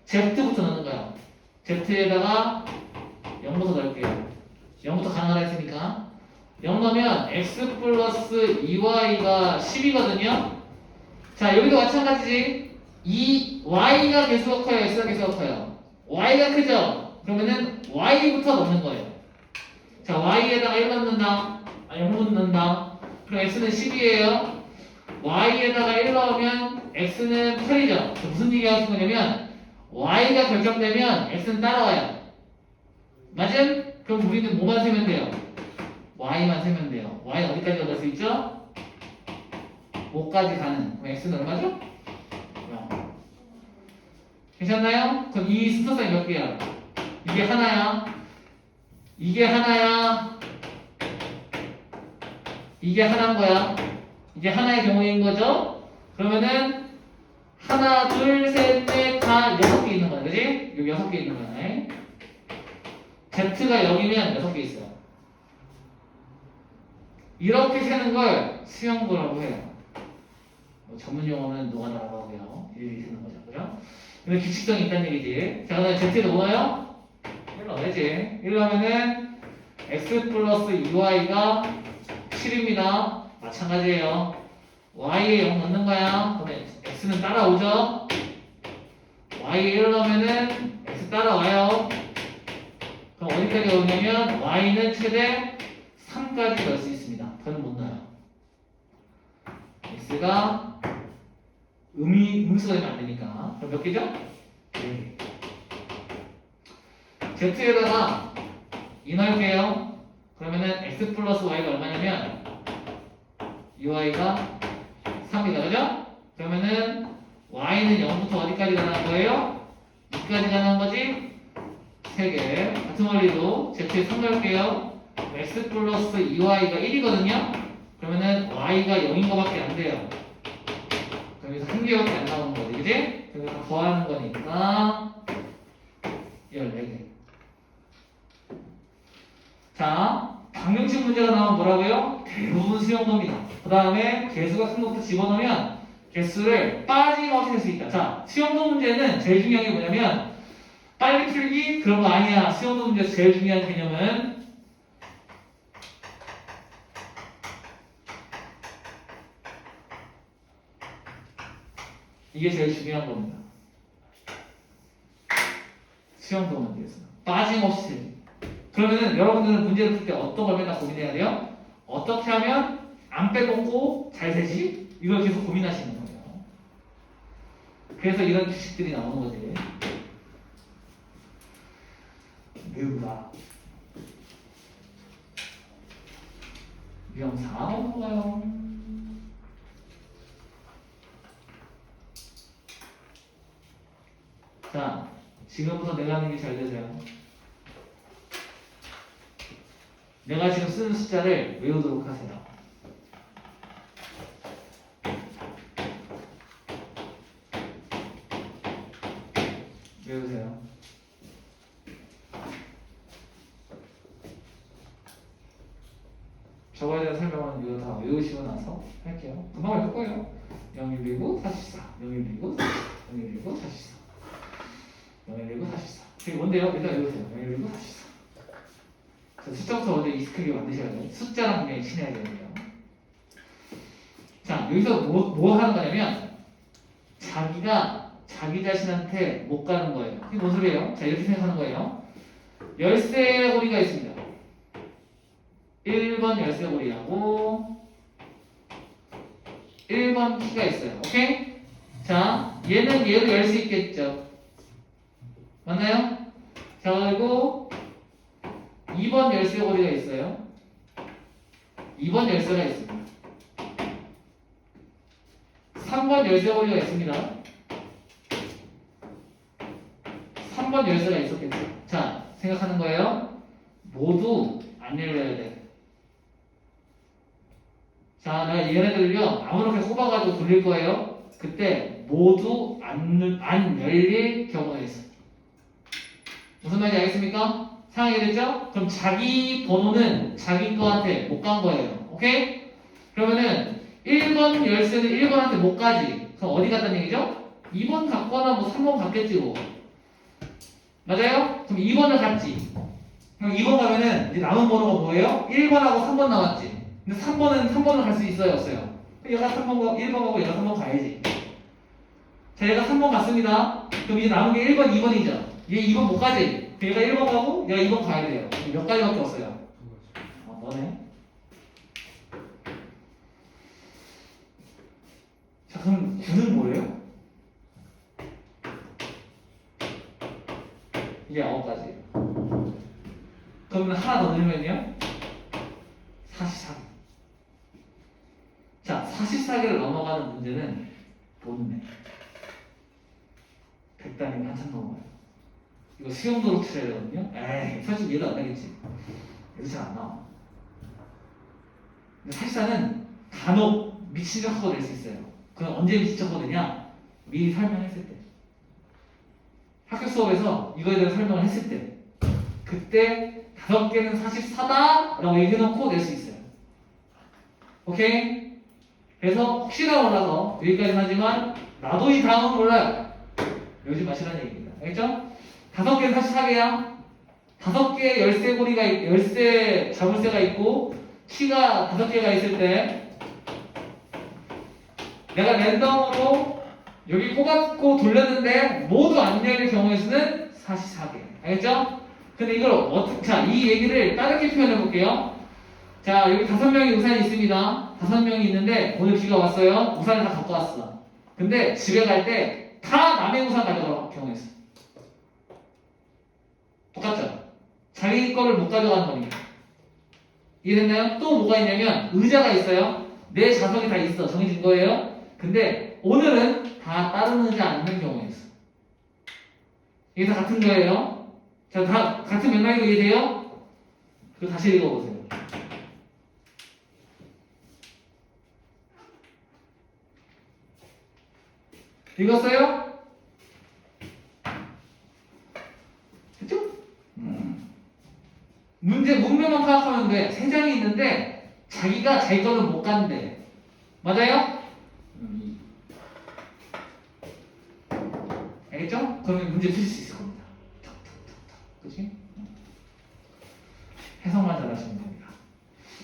z부터 넣는 거야. z에다가 0부터 넣을게요. 0부터 가능하다 했으니까 0 넣으면 x 플러스 2y가 10이거든요. 자, 여기도 마찬가지지. 이 y가 개수가 커요, x가 개수가 커요. y가 크죠? 그러면은 y부터 넣는 거예요. 자, y에다가 1 넣는다. 0분 넣는다. 그럼 x는 10이에요. y에다가 1 넣으면 x는 8이죠. 무슨 얘기 하신 거냐면 y가 결정되면 x는 따라와요. 맞음? 그럼 우리는 뭐만 세면 돼요? y만 세면 돼요. y는 어디까지 얻을 수 있죠? 5까지 가는. 그럼 x는 얼마죠? 0. 괜찮나요? 그럼 이 순서상이 몇 개야? 이게 하나야. 이게 하나야. 이게 하나인 거야. 이게 하나의 경우인 거죠? 그러면은 하나, 둘, 셋, 넷, 다 6개 있는 거야. 그지? 여기 6개 있는 거야. z가 0이면 6개 있어요. 이렇게 세는 걸 수형도라고 해요. 전문 용어는 노가다라고 하고요. 일일이 세는 거죠. 그죠? 근데 규칙성이 있다는 얘기지. 자, 그다음에 z가 뭐예요? 1 넣어야지. 1 넣으면은 x 플러스 2y가 7입니다. 마찬가지예요. y에 0 넣는 거야. 그러면 x는 따라오죠. y에 1 넣으면은 x 따라와요. 그럼 어디까지 오냐면 y는 최대 3까지 넣을 수 있습니다. 더는 못 넣어요. x가 음수가 되면 안 되니까. 그럼 몇 개죠? 4개. z에다가 2 넣을게요. 그러면은 x 플러스 y가 얼마냐면 2y가 3이다. 그죠? 그러면은 y는 0부터 어디까지 가는 거예요? 2까지 가는 거지? 3개. 같은 원리로 z에 3 넣을게요. x 플러스 2y가 1이거든요? 그러면은 y가 0인 거밖에 안 돼요. 그럼 여기서 1개밖에 안 나오는 거지. 그지? 그래서 더하는 거니까 14개. 자, 방정식 문제가 나오면 뭐라고요? 대부분 수용도입니다. 그 다음에 개수가 큰 것부터 집어넣으면 개수를 빠짐없이 할 수 있다. 자, 수용도 문제는 제일 중요한 게 뭐냐면 빨리 풀기 그런 거 아니야. 수용도 문제에서 제일 중요한 개념은 이게 제일 중요한 겁니다. 수영도 문제에서 빠짐없이. 그러면은 여러분들은 문제를 풀 때 어떤 걸 맨날 고민해야 돼요? 어떻게 하면 안 빼먹고 잘 되지? 이걸 계속 고민하시는 거예요. 그래서 이런 규칙들이 나오는 거지. 묘구나. 명사 나오는 거예요. 자, 지금부터 내가 하는 게 잘 되세요. 내가 지금 쓰는 숫자를 외우도록 하세요. 외우세요. 저거에 대한 설명은 이거 다 외우시고 나서 할게요. 금방 외울 거예요. 0119 44 0119 0119 44 0119 44 이게 뭔데요? 일단 외우세요. 0119 44 숫자부터 먼저 익숙하게 만드셔야 돼요. 숫자랑 분명히 친해야 되고요. 자, 여기서 뭐 하는 거냐면 자기가 자기 자신한테 못 가는 거예요. 이게 뭔 소리예요? 자, 이렇게 생각하는 거예요. 열쇠고리가 있습니다. 1번 열쇠고리하고 1번 키가 있어요. 오케이? 자, 얘는 얘를 열 수 있겠죠. 맞나요? 자, 그리고 2번 열쇠고리가 있어요. 2번 열쇠가 있습니다. 3번 열쇠고리가 있습니다. 3번 열쇠가 있었겠죠. 자, 생각하는 거예요. 모두 안 열려야 돼. 자, 내가 얘네들을요, 아무렇게 꼽아가지고 돌릴 거예요. 그때 모두 안 열릴 경우가 있어. 무슨 말인지 알겠습니까? 상황이 됐죠? 그럼 자기 번호는 자기 거한테 못 간 거예요. 오케이? 그러면은 1번 열쇠는 1번한테 못 가지. 그럼 어디 갔다는 얘기죠? 2번 갔거나 뭐 3번 갔겠지 뭐. 맞아요? 그럼 2번을 갔지. 그럼 2번 가면은 이제 남은 번호가 뭐예요? 1번하고 3번 남았지. 근데 3번을 갈 수 있어요? 없어요? 얘가 1번 가고 얘가 3번 가야지. 자, 얘가 3번 갔습니다. 그럼 이제 남은 게 1번, 2번이죠. 얘 2번 못 가지. 얘가 1번 가고 얘가 2번 가야 돼요. 몇 가지밖에 없어요. 너네. 자, 그럼 9는 뭐예요? 이게 9가지예요. 그러면 하나 더 넣으면요? 44개. 자, 44개를 넘어가는 문제는 못내. 100단위가 한참 넘어가요. 이거 수용도로 틀어야 되거든요? 에이, 솔직히 이해도 안 되겠지. 여기서 잘 안 나와. 근데 44는 간혹 미친 척하고 낼 수 있어요. 그건 언제 미친 척하거든요? 미리 설명했을 때. 학교 수업에서 이거에 대한 설명을 했을 때. 그때 5개는 44다! 라고 얘기해놓고 낼 수 있어요. 오케이? 그래서 혹시나 몰라서 여기까지는 하지만 나도 이 다음은 몰라요. 요즘 마시라는 얘기입니다. 알겠죠? 5개는 44개야. 5개의 열쇠고리가, 열쇠 자물쇠가 있고 키가 5개가 있을 때 내가 랜덤으로 여기 꼽았고 돌렸는데 모두 안 열릴 경우의 수는 44개. 알겠죠? 근데 이걸 어떻게, 자, 이 얘기를 다르게 표현해 볼게요. 자, 여기 5명이 우산이 있습니다. 5명이 있는데 오늘 비가 왔어요. 우산을 다 갖고 왔어. 근데 집에 갈 때 다 남의 우산 가져갈 경우가 있어. 똑같죠? 자기 거를 못 가져가는 거니까. 이해됐나요? 또 뭐가 있냐면 의자가 있어요. 내 좌석이 다 있어. 정해진 거예요. 근데 오늘은 다 다른 의자 앉는 경우가 있어. 이게 다 같은 거예요. 자, 다 같은 맥락으로 이해돼요? 그거 다시 읽어보세요. 읽었어요? 됐죠? 문제 문맥만 파악하면 돼. 3장이 있는데 자기가 자기 거는 못 간대. 맞아요? 알겠죠? 그러면 문제 풀 수 있을 겁니다. 그치? 해석만 잘하시면 됩니다.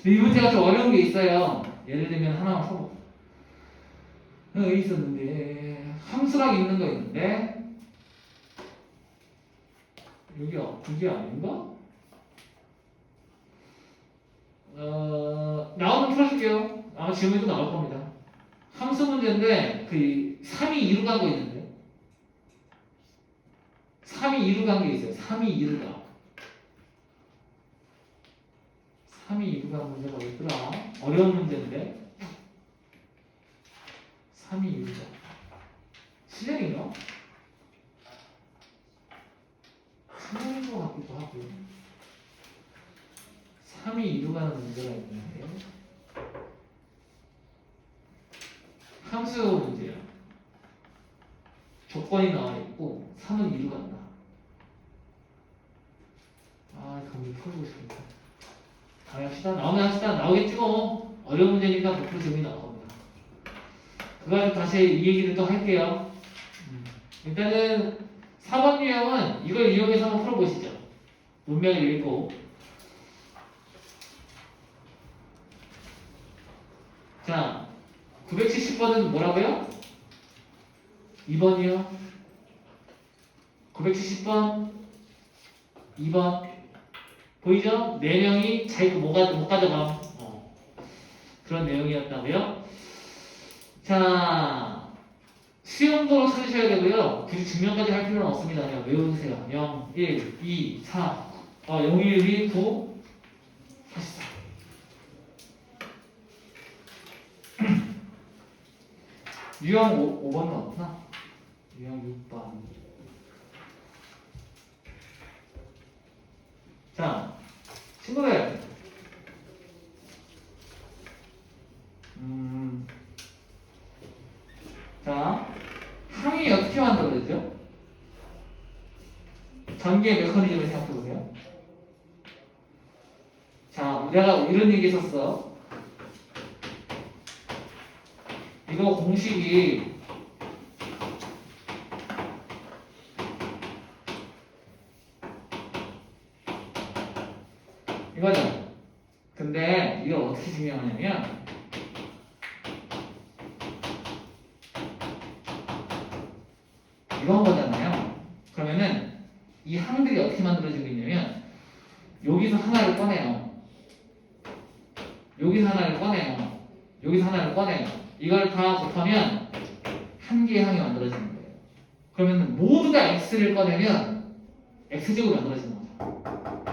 근데 이 문제가 좀 어려운 게 있어요. 예를 들면 하나만 써볼게요. 여기 있었는데 함수랑 있는 거 있는데 여기요 이게 아닌가? 나오면 풀어줄게요. 아마 지금도 나올 겁니다. 함수 문제인데 그 3이 2로 간 거 있는데 3이 2로 간 게 있어요. 3이 2로 가. 3이 2로 간 문제가 뭐였더라? 어려운 문제인데 3이 2로 가. 실력인가? 실력인 것 같기도 하고 3이 2로 가는 문제가 있는데 함수 문제야. 조건이 나와 있고 3은 2로 간다. 아, 감기 풀고 싶다. 다음에 합시다. 나오면 합시다. 나오겠지 뭐. 어려운 문제니까 100% 재미 나올 겁니다. 그거 다시 이 얘기를 또 할게요. 일단은 4번 유형은 이걸 이용해서 한번 풀어보시죠. 문맥을 읽고. 자, 970번은 뭐라고요? 2번이요. 970번 2번 보이죠? 4명이 자기 거 못 가져가. 그런 내용이었다고요. 자, 수용도로 찾으셔야 되고요. 굳이 증명까지 할 필요는 없습니다. 그냥 외우세요. 0, 1, 2, 4 0, 1, 2, 9 44 유형 5번은 없나? 유형 6번. 자, 친구들. 자, 항이 어떻게 만들어지죠? 전기의 메커니즘을 생각해보세요. 자, 내가 이런 얘기 했었어. 이거 공식이 이거죠. 근데 이걸 어떻게 증명하냐면 이런 거잖아요. 그러면은 이 항들이 어떻게 만들어지고 있냐면 여기서 하나를 꺼내요. 여기서 하나를 꺼내요. 여기서 하나를 꺼내요. 이걸 다 곱하면 한 개의 항이 만들어지는 거예요. 그러면 모두 다 x를 꺼내면 x제곱이 만들어지는 거죠.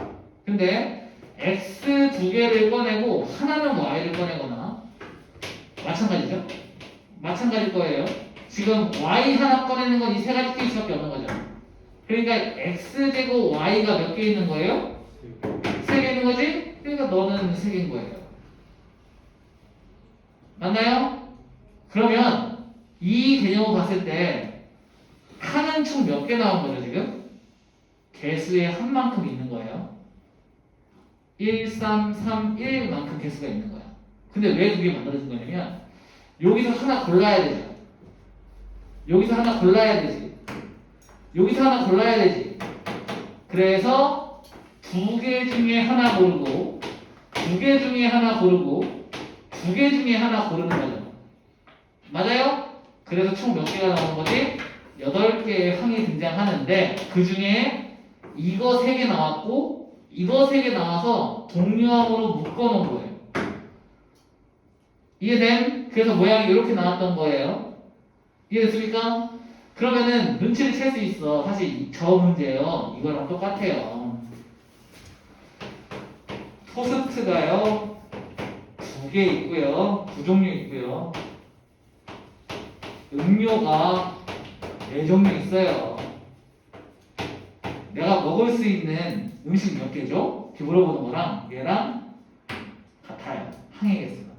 근데 x 두 개를 꺼내고 하나는 y를 꺼내거나 마찬가지죠? 마찬가지일 거예요. 지금 y 하나 꺼내는 건 이 세 가지 케이스밖에 없는 거죠. 그러니까 x제곱 y가 몇 개 있는 거예요? 3개 있는 거지? 그러니까 너는 3개인 거예요. 맞나요? 그러면 이 개념을 봤을 때 항은 총 몇 개 나온 거죠 지금? 개수의 한 만큼 있는 거예요. 1, 3, 3, 1만큼 개수가 있는 거야. 근데 왜 두 개 만들어진 거냐면 여기서 하나 골라야 되죠. 여기서 하나 골라야 되지. 여기서 하나 골라야 되지. 그래서 두 개 중에 하나 고르고 두 개 중에 하나 고르고 두 개 중에 하나 고르는 거죠. 맞아요? 그래서 총 몇 개가 나오는 거지? 8개의 항이 등장하는데 그 중에 이거 3개 나왔고 이거 3개 나와서 동류항으로 묶어놓은 거예요. 이해됨? 그래서 모양이 이렇게 나왔던 거예요. 이해됐습니까? 그러면은 눈치를 챌 수 있어. 사실 저 문제요. 이거랑 똑같아요. 토스트가요. 2개 있고요. 2종류 있고요. 음료가 4종류 있어요. 내가 먹을 수 있는 음식 몇 개죠? 이렇게 물어보는 거랑 얘랑 같아요. 항의 개수가.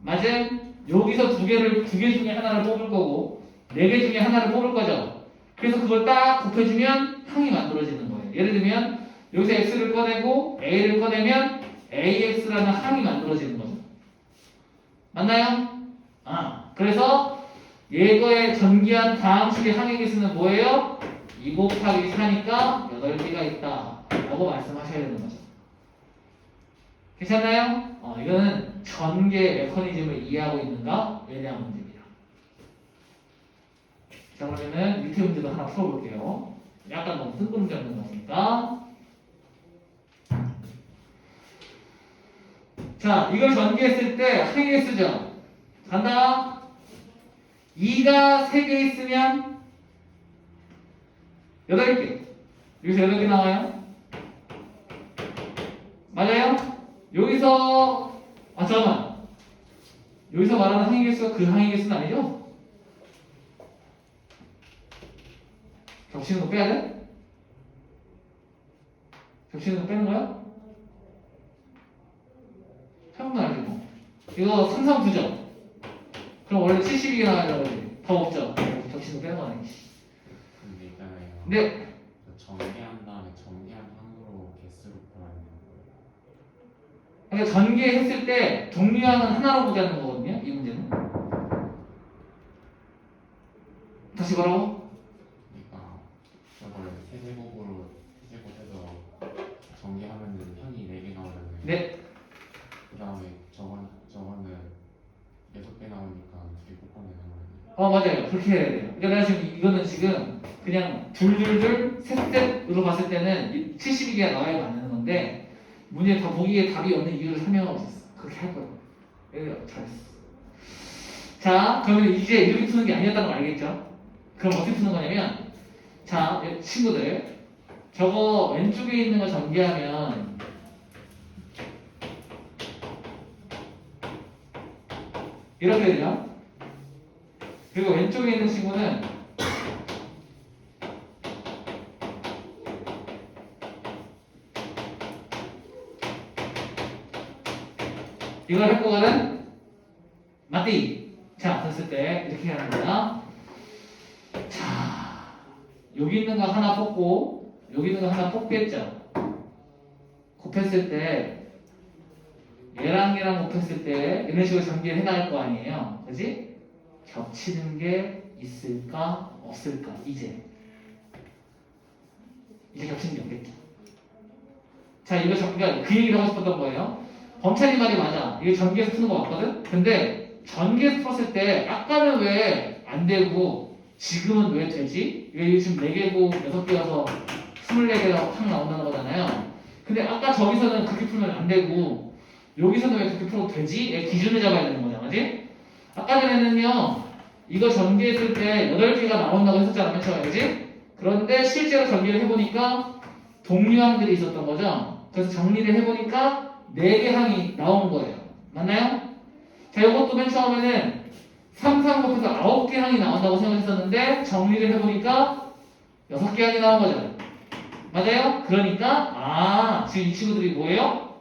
맞음? 여기서 두 개 중에 하나를 뽑을 거고 4개 중에 하나를 뽑을 거죠. 그래서 그걸 딱 곱해주면 항이 만들어지는 거예요. 예를 들면 여기서 x를 꺼내고 a를 꺼내면 ax라는 항이 만들어지는 거죠. 맞나요? 그래서 얘거의 전기한 다함식의 항의 개수는 뭐예요? 2 곱하기 4니까 8개가 있다 라고 말씀하셔야 되는 거죠. 괜찮나요? 이거는 전개 메커니즘을 이해하고 있는가에 대한 문제입니다. 자, 그러면은 밑에 문제도 하나 풀어볼게요. 약간 너무 뜬금없는 거니까. 자, 이걸 전개했을 때 항의 수죠. 간다. 2가 3개 있으면 8개. 여기서 8개 나와요. 맞아요? 여기서 잠깐만. 여기서 말하는 항의 개수가 그 항의 개수는 아니죠? 겹치는 거 빼야 돼? 겹치는 거 빼는 거야? 생각만 알지 뭐. 이거 3, 3, 9죠? 그럼 원래 72개 나와야 되거든. 더 없죠? 겹치는 거 빼는 거 아니지. 근데 있잖아요. 근데 전개한 다음에 전개한 항으로 개수로 풀어야 되는 거예요. 그러니까 전개했을 때 동류항은 하나로 보자는 거거든요. 이 문제는. 다시 뭐라고? 그러니까 저걸 세제곱으로 세제곱해서 전개하면은 항이 4개 나오잖아요. 네. 그 다음에 저거는 6개 나오니까 2개 곱하면 되는 거예요. 맞아요. 그렇게 해야 돼요. 그러니까 내가 지금 이거는 지금 그냥 둘둘둘 셋셋으로 봤을 때는 72개가 나와야 맞는 건데 문제 더 보기에 답이 없는 이유를 설명하고 있었어. 그렇게 할 거예요. 잘했어. 자, 그러면 이제 이렇게 푸는 게 아니었다는 거 알겠죠? 그럼 어떻게 푸는 거냐면, 자, 친구들, 저거 왼쪽에 있는 거 전개하면 이렇게 되죠? 그리고 왼쪽에 있는 친구는 이걸 할 거거든? 맞디? 자, 됐을 때 이렇게 하는 거야. 자, 여기 있는 거 하나 뽑고 여기 있는 거 하나 뽑겠죠? 곱했을 때 얘랑 얘랑 곱했을 때 이런 식으로 전개를 해나갈 거 아니에요. 그지? 겹치는 게 있을까 없을까 이제 겹치는 게 없겠죠. 자, 이거 그러니까 그 얘기를 하고 싶었던 거예요. 범찰이 말이 맞아. 이게 전개해서 푸는 거 맞거든? 근데 전개해서 풀었을 때 아까는 왜 안 되고 지금은 왜 되지? 이게 지금 4개고 6개여서 24개가 확 나온다는 거잖아요. 근데 아까 저기서는 그렇게 풀면 안 되고 여기서는 왜 그렇게 풀어도 되지? 얘 기준을 잡아야 되는 거잖아. 그지? 아까 전에는요. 이거 전개했을 때 8개가 나온다고 했었잖아. 맨 처음에. 그지? 그런데 실제로 전개를 해보니까 동류항들이 있었던 거죠. 그래서 정리를 해보니까 4개 항이 나온 거예요. 맞나요? 자, 이것도 맨 처음에는 3, 3 곱해서 9개 항이 나온다고 생각했었는데 정리를 해보니까 6개 항이 나온 거잖아요. 맞아요? 그러니까 지금 이 친구들이 뭐예요?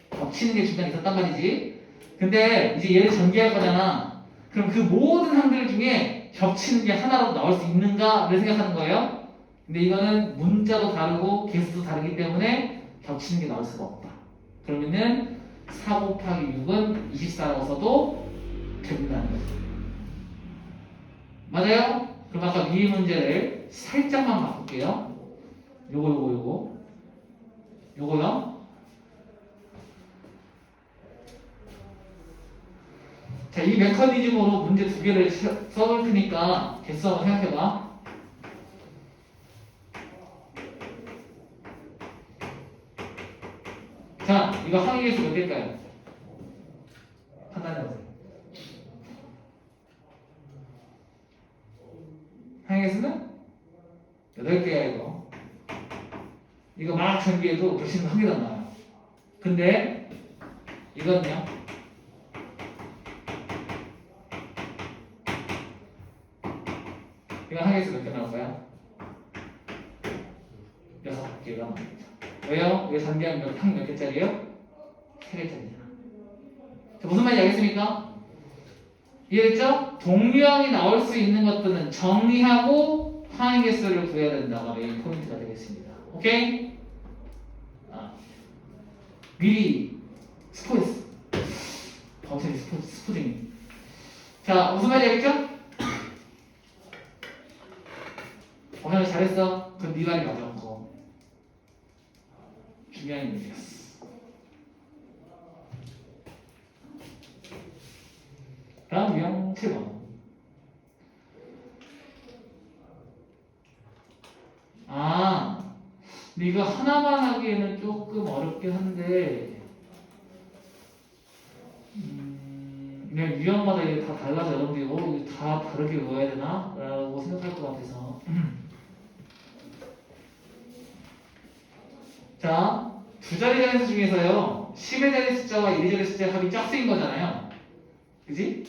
겹치는 게 중간에 있었단 말이지. 근데 이제 얘를 전개할 거잖아. 그럼 그 모든 항들 중에 겹치는 게 하나로 나올 수 있는가를 생각하는 거예요. 근데 이거는 문자도 다르고 개수도 다르기 때문에 겹치는 게 나올 수가 없다. 그러면은 4 곱하기 6은 24라고 써도 된다는 거죠. 맞아요? 그럼 아까 위의 문제를 살짝만 바꿀게요. 요거요. 자, 이 메커니즘으로 문제 2개를 써볼 테니까 개수 한번 생각해봐. 자, 이거 항의 개수 몇 개일까요? 판단해보세요. 항의 개수는 8개야 이거. 이거 막 전개해도 겹치는 거 한 개도 안 나와요. 근데 이거는요. 이거 항의 개수 몇 개 나올 거야? 6개가 나옵니다. 왜요? 이거 전개하면 항 몇 개짜리예요? 3개짜리잖아. 자, 무슨 말인지 알겠습니까? 이해됐죠? 동류항이 나올 수 있는 것들은 정리하고 항의 개수를 구해야 된다가 메인 포인트가 되겠습니다. 오케이? 미리 스포했어. 범죄 스포징이. 자, 무슨 말인지 알겠죠? 오늘 잘했어. 그럼 네 말이 맞아. 그거 중요한 문제였어. 다음 유형 7번. 이거 하나만 하기에는 조금 어렵긴 한데 그냥 유형마다 이게 다 달라서 여러분들이 이거 다 다르게 외워야 되나? 라고 생각할 것 같아서 자, 두 자리 자리 수 중에서요 10의 자리 숫자와 1의 자리 숫자의 합이 짝수인 거잖아요 그지?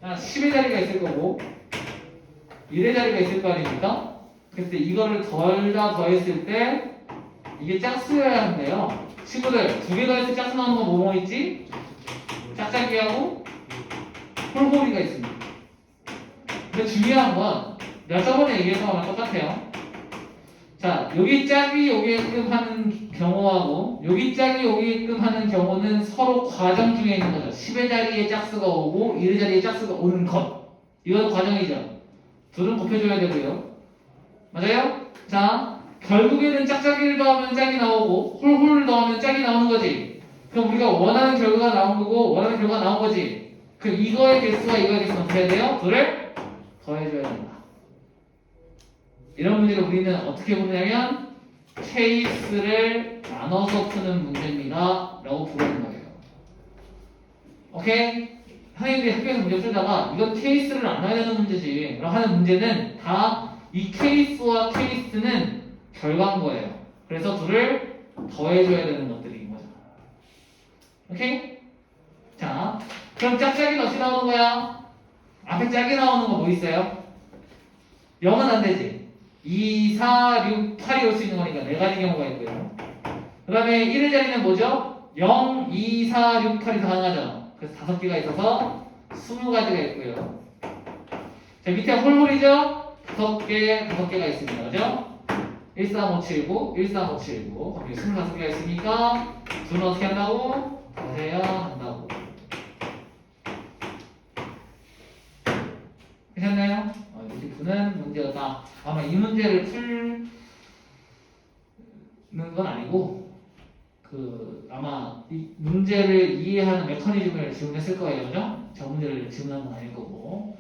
10의 자리가 있을 거고 1의 자리가 있을 거 아닙니까? 그래서 이거를 덜다 더했을 때 이게 짝수여야 한대요 친구들 두 개 더했을 때 짝수 나오는 거 뭐뭐 있지? 짝짝이하고 홀홀이가 있습니다 근데 중요한 건 내가 저번에 얘기했던 거랑 똑같아요 자 여기 짝이 오게끔 하는 경우하고 여기 짝이 오게끔 하는 경우는 서로 과정 중에 있는 거죠 10의 자리에 짝수가 오고 1의 자리에 짝수가 오는 것 이건 과정이죠 둘은 곱해줘야 되고요 맞아요? 자 결국에는 짝짝이를 더하면 짝이 나오고 홀홀을 더하면 짝이 나오는 거지 그럼 우리가 원하는 결과가 나온 거고 원하는 결과가 나온 거지 그럼 이거의 개수와 이거의 개수는 어떻게 해야 돼요? 둘을 더해줘야 된다 이런 문제를 우리는 어떻게 보냐면 케이스를 나눠서 푸는 문제입니다 라고 부르는 거예요 오케이? 선생님들이 학교에서 문제 풀다가 이건 케이스를 나눠야 되는 문제지 라고 하는 문제는 다 이 케이스와 케이스는 결과인 거예요 그래서 둘을 더해줘야 되는 것들인 거죠 오케이? 자 그럼 짝짝이는 어떻게 나오는 거야? 앞에 짝이 나오는 거 뭐 있어요? 0은 안 되지 2, 4, 6, 8이 올 수 있는 거니까 4가지 경우가 있고요 그 다음에 1의 자리는 뭐죠? 0, 2, 4, 6, 8이 다 가능하죠 그래서 5개가 있어서 20가지가 있고요 자 밑에 홀홀이죠? 5개가 있습니다 그죠? 13579, 13579 거기 25개가 있으니까 둘은 어떻게 한다고? 더해야 한다고 괜찮나요? 이렇게 푸는 문제였다 아마 이 문제를 풀는 건 아니고 아마 이 문제를 이해하는 메커니즘을 지원했을 거예요 그죠? 저 문제를 지원한 건 아닐 거고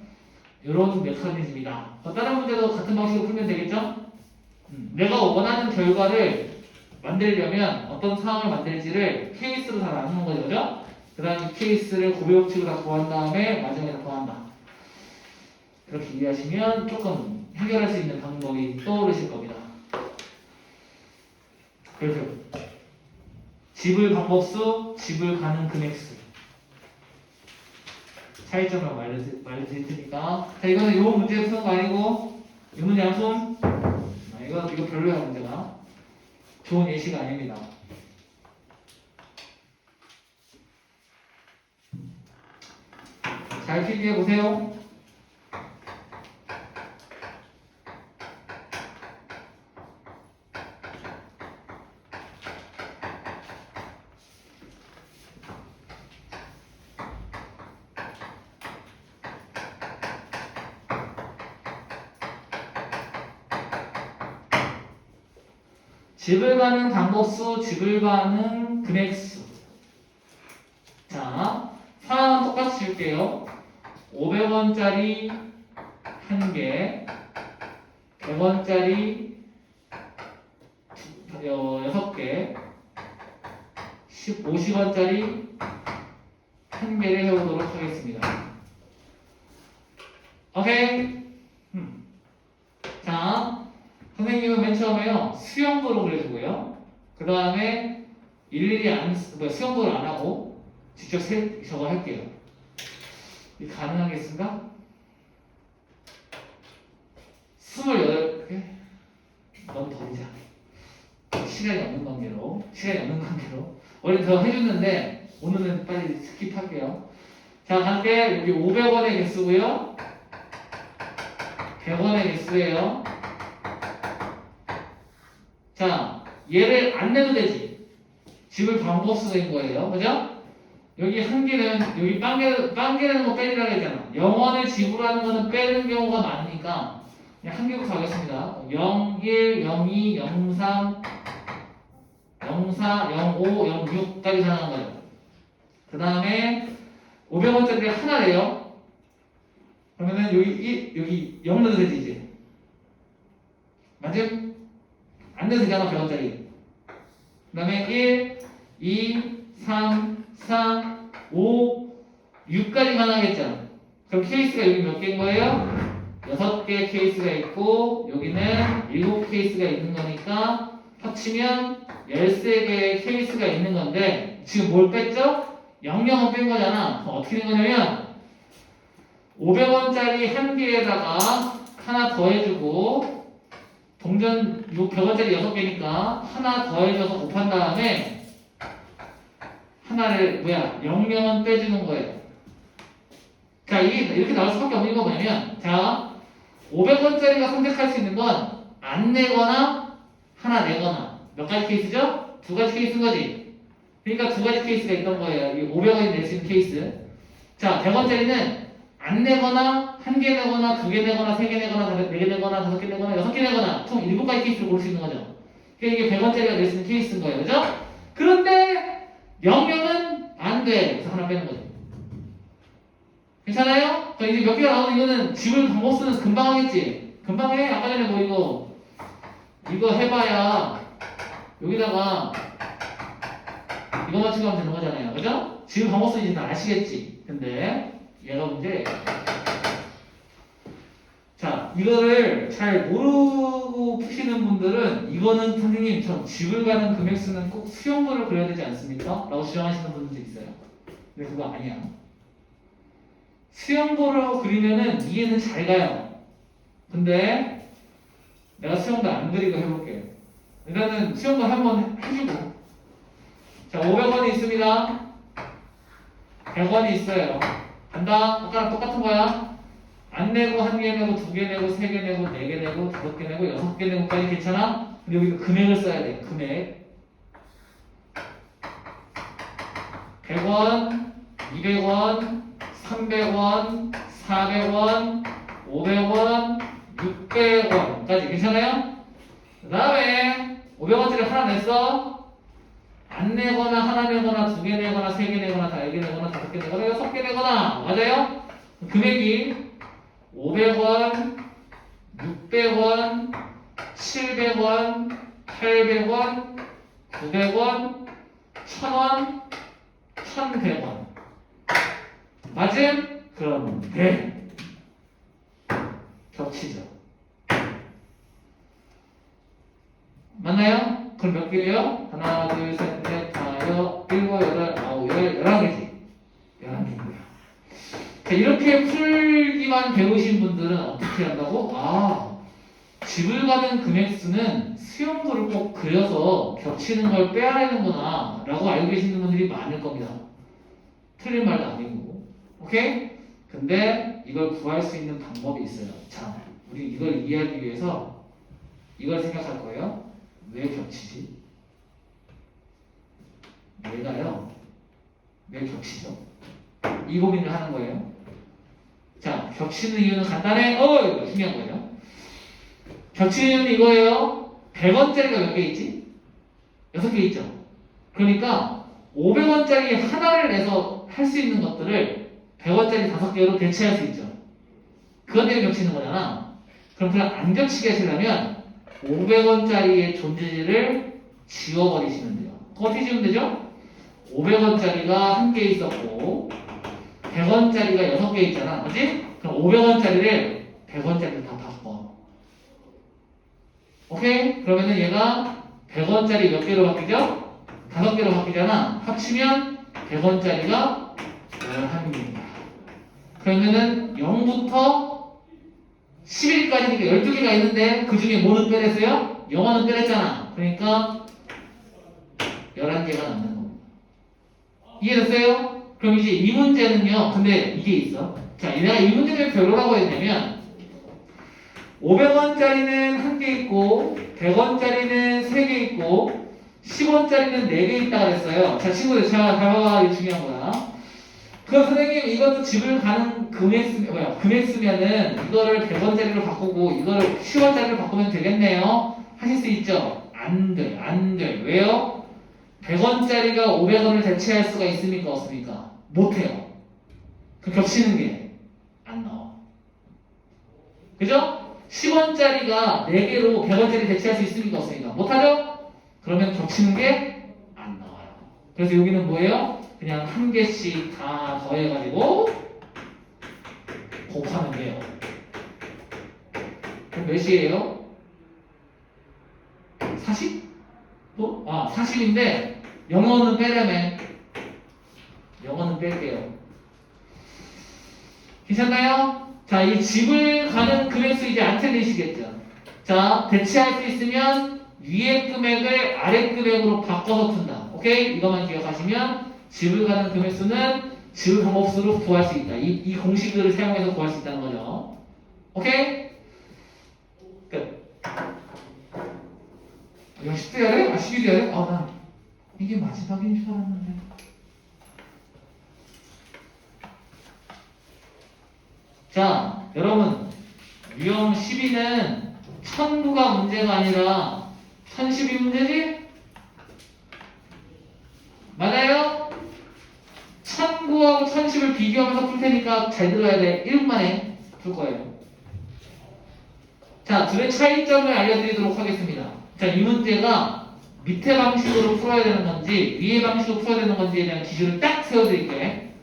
이런 메커니즘이다 다른 문제도 같은 방식으로 풀면 되겠죠? 내가 원하는 결과를 만들려면 어떤 상황을 만들지를 케이스로 다 나누는 거죠 그죠? 그 다음에 케이스를 고배법칙으로 다 구한 다음에 마지막에 다 구한다 그렇게 이해하시면 조금 해결할 수 있는 방법이 떠오르실 겁니다 그래서 집을 방법수, 집을 가는 금액수 차이점을 말해드릴 테니까 자 이거는 요 문제 푸는 거 아니고 이 문제 한 손 이거 별로야 문제가 좋은 예시가 아닙니다 잘 필기해 보세요 집을 가는 방법수, 집을 가는 금액수. 자, 상황은 똑같이 줄게요. 500원짜리 1개, 100원짜리 6개, 50원짜리 1개를 해보도록 하겠습니다. 오케이? 자, 선생님은 맨 처음에요 수영도로 그려주고요 그 다음에 일일이 수영도를 안 하고 직접 저거 할게요 이게 가능하겠습니까? 28개? 너무 더리자 시간이 없는 관계로 원래 더 해줬는데 오늘은 빨리 스킵할게요 자 갈게 여기 500원의 개수고요 100원의 개수예요 자, 얘를 안 내도 되지. 집을 방법수인 거예요. 그죠? 여기 한 개는, 여기 빵개라는 거 빼리라고 했잖아. 0원을 지불하는 거는 빼는 경우가 많으니까, 그냥 한 개부터 하겠습니다. 01, 02, 03, 04, 05, 06까지 가능한 거죠. 그 다음에 500원짜리 하나래요. 그러면은 여기 0 넣어도 되지, 이제. 맞음? 안 돼도 되잖아, 100원짜리. 그 다음에 1, 2, 3, 4, 5, 6까지만 하겠죠. 그럼 케이스가 여기 몇 개인 거예요? 6개 케이스가 있고 여기는 7케이스가 있는 거니까 합치면 13개의 케이스가 있는 건데 지금 뭘 뺐죠? 00은 뺀 거잖아. 그럼 어떻게 된 거냐면 500원짜리 한 개에다가 하나 더 해주고 동전 100원짜리 6개니까 하나 더 해줘서 곱한 다음에 하나를 00은 빼주는 거예요. 자, 이게 이렇게 나올 수밖에 없는 거 뭐냐면 자 500원짜리가 선택할 수 있는 건 안 내거나 하나 내거나 몇 가지 케이스죠? 두 가지 케이스인 거지. 그러니까 두 가지 케이스가 있던 거예요. 이 500원이 낼 수 있는 케이스. 자, 100원짜리는 안 내거나 한 개 내거나 두 개 내거나 세 개 내거나 네 개 내거나 다섯 개 내거나 여섯 개 내거나 총 7가지 케이스를 고를 수 있는 거죠. 그러니까 이게 100원짜리가 낼 수 있는 케이스인 거예요. 그죠? 그런데 00은 안 돼. 그래서 하나 빼는 거죠. 괜찮아요? 자, 이제 몇 개가 나오는 이거는 집을 방법 쓰는 금방 하겠지? 금방 해. 아까 전에 뭐 이거 해봐야 여기다가 이거만 추가하면 되는 거잖아요. 그죠? 지금 방법 쓰는지 다 아시겠지? 근데 얘가 문제. 자, 이거를 잘 모르고 푸시는 분들은 이거는 선생님 전 집을 가는 금액수는 꼭 수용도를 그려야 되지 않습니까? 라고 주장하시는 분들도 있어요. 근데 그거 아니야. 수용도로 그리면은 이해는 잘 가요. 근데 내가 수용도 안 그리고 해볼게요. 일단은 수용도 한번 해주고. 자, 500원이 있습니다. 100원이 있어요. 간다. 아까랑 똑같은 거야. 안 내고 한 개 내고 두 개 내고 세 개 내고 네 개 내고 다섯 개 내고 여섯 개 내고까지 괜찮아? 근데 여기 금액을 써야 돼. 금액. 100원, 200원, 300원, 400원, 500원, 600원까지 괜찮아요? 그 다음에 500원짜리 하나 냈어. 안 내거나 하나 내거나 두 개 내거나 세 개 내거나 네 개 내거나 다섯 개 내거나 여섯 개 내거나 맞아요? 금액이 500원, 600원, 700원, 800원, 900원, 1000원, 1100원 맞음? 그런데 겹치죠. 맞나요? 그럼 몇 개예요? 하나, 둘, 셋, 넷, 다, 여, 일곱, 여덟, 아홉, 열, 11개지. 11개고요. 자, 이렇게 풀기만 배우신 분들은 어떻게 한다고? 아, 집을 가는 금액수는 수용도를 꼭 그려서 겹치는 걸 빼야 되는구나 라고 알고 계시는 분들이 많을 겁니다. 틀린 말도 아니고. 오케이? 근데 이걸 구할 수 있는 방법이 있어요. 자, 우리 이걸 이해하기 위해서 이걸 생각할 거예요. 왜 겹치지? 얘가요. 왜 겹치죠? 이 고민을 하는 거예요. 자, 겹치는 이유는 간단해. 이거 중요한 거죠. 겹치는 이유는 이거예요. 100원짜리가 몇 개 있지? 6개 있죠. 그러니까 500원짜리 하나를 내서 할 수 있는 것들을 100원짜리 5개로 대체할 수 있죠. 그것 때문에 겹치는 거잖아. 그럼 그냥 안 겹치게 하시려면 500원짜리의 존재를 지워버리시면 돼요. 그거 어떻게 지우면 되죠? 500원짜리가 한 개 있었고 100원짜리가 6개 있잖아. 그치? 그럼 500원짜리를 100원짜리로 다 바꿔. 오케이? 그러면은 얘가 100원짜리 몇 개로 바뀌죠? 5개로 바뀌잖아. 합치면 100원짜리가 11개입니다. 그러면은 0부터 11까지니까 12개가 있는데 그 중에 뭐는 빼냈어요? 영어는 빼냈잖아. 그러니까 11개가 남는 겁니다. 이해됐어요? 그럼 이제 이 문제는요. 근데 이게 있어. 자, 내가 이 문제를 별로라고 했냐면 500원짜리는 한 개 있고 100원짜리는 3개 있고 10원짜리는 4개 있다고 그랬어요. 자, 친구들 잘 봐봐. 이게 중요한 거야. 그럼 선생님 이것도 집을 가는 금액수면은 이거를 100원짜리로 바꾸고 이거를 10원짜리로 바꾸면 되겠네요. 하실 수 있죠? 안 돼. 안 돼. 왜요? 100원짜리가 500원을 대체할 수가 있습니까? 없습니까? 못해요. 그 겹치는 게 안 나와. 그죠? 10원짜리가 4개로 100원짜리 대체할 수 있습니까? 없습니까? 못하죠? 그러면 겹치는 게 안 나와요. 그래서 여기는 뭐예요? 그냥 한 개씩 다 더해가지고 곱하면 돼요. 그럼 몇이에요? 40? 또? 40인데 영어는 빼려면 영어는 뺄게요. 괜찮나요? 자, 이 집을 가는 금액수 이제 안 틀리시겠죠? 자, 대체할 수 있으면 위의 금액을 아래 금액으로 바꿔서 푼다. 오케이? 이것만 기억하시면 집을 가는 금액수는 집 방법수로 구할 수 있다. 이 공식을 사용해서 구할 수 있다는 거죠. 오케이? 끝. 이거 10대 해야 돼? 11대 해야 돼? 난 이게 마지막인 줄 알았는데. 자, 여러분, 유형 12는 1009가 문제가 아니라 1010이 문제지? 맞아요? 1009하고 1010을 비교하면서 풀 테니까 잘 들어야 돼. 1분 만에 풀 거예요. 자, 둘의 차이점을 알려드리도록 하겠습니다. 자, 이 문제가 밑에 방식으로 풀어야 되는 건지 위의 방식으로 풀어야 되는 건지에 대한 기준을 딱 세워드릴게.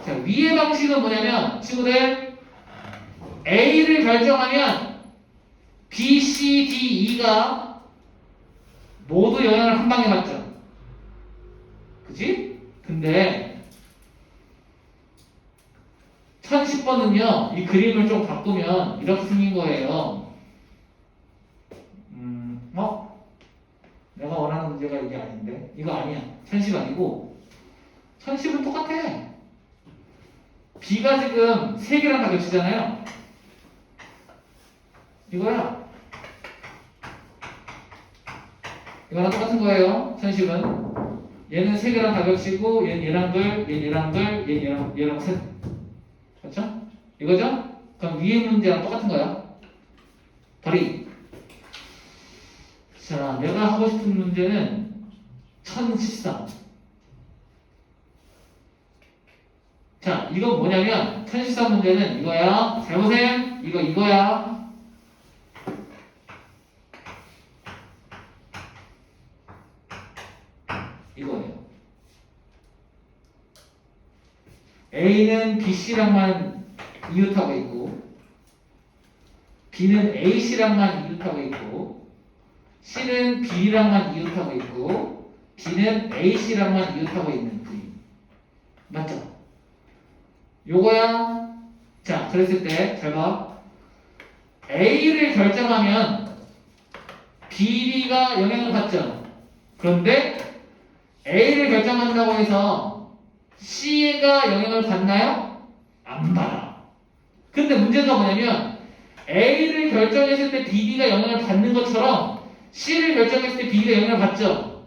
자, 위의 방식은 뭐냐면 친구들 A를 결정하면 B, C, D, E가 모두 영향을 한 방에 받죠. 그치? 근데 1010번은요 이 그림을 좀 바꾸면 이렇게 생긴 거예요. 내가 원하는 문제가 이게 아닌데 이거 아니야. 1010 아니고 1010은 똑같아. B가 지금 3개랑 다 겹치잖아요. 이거야. 이거랑 똑같은 거예요. 1010은 얘는 3개랑 다 겹치고 얘는 얘랑 둘, 얘는 얘랑 둘, 얘는 얘랑 셋. 그렇죠? 이거죠? 그럼 위에 문제랑 똑같은 거야. 다리. 자, 내가 하고 싶은 문제는 1013. 자, 이건 뭐냐면 1013 문제는 이거야. 잘 보세요. 이거야. 이거예요. A는 BC랑만 이웃하고 있고 B는 AC랑만 이웃하고 있고 C는 B랑만 이웃하고 있고 D는 AC랑만 이웃하고 있는 그림. 맞죠? 요거야. 자, 그랬을 때 잘 봐. A를 결정하면 B가 영향을 받죠. 그런데 A를 결정한다고 해서 C가 영향을 받나요? 안 받아. 근데 문제가 뭐냐면 A를 결정했을 때 B가 영향을 받는 것처럼 C를 결정했을 때 B가 영향을 받죠.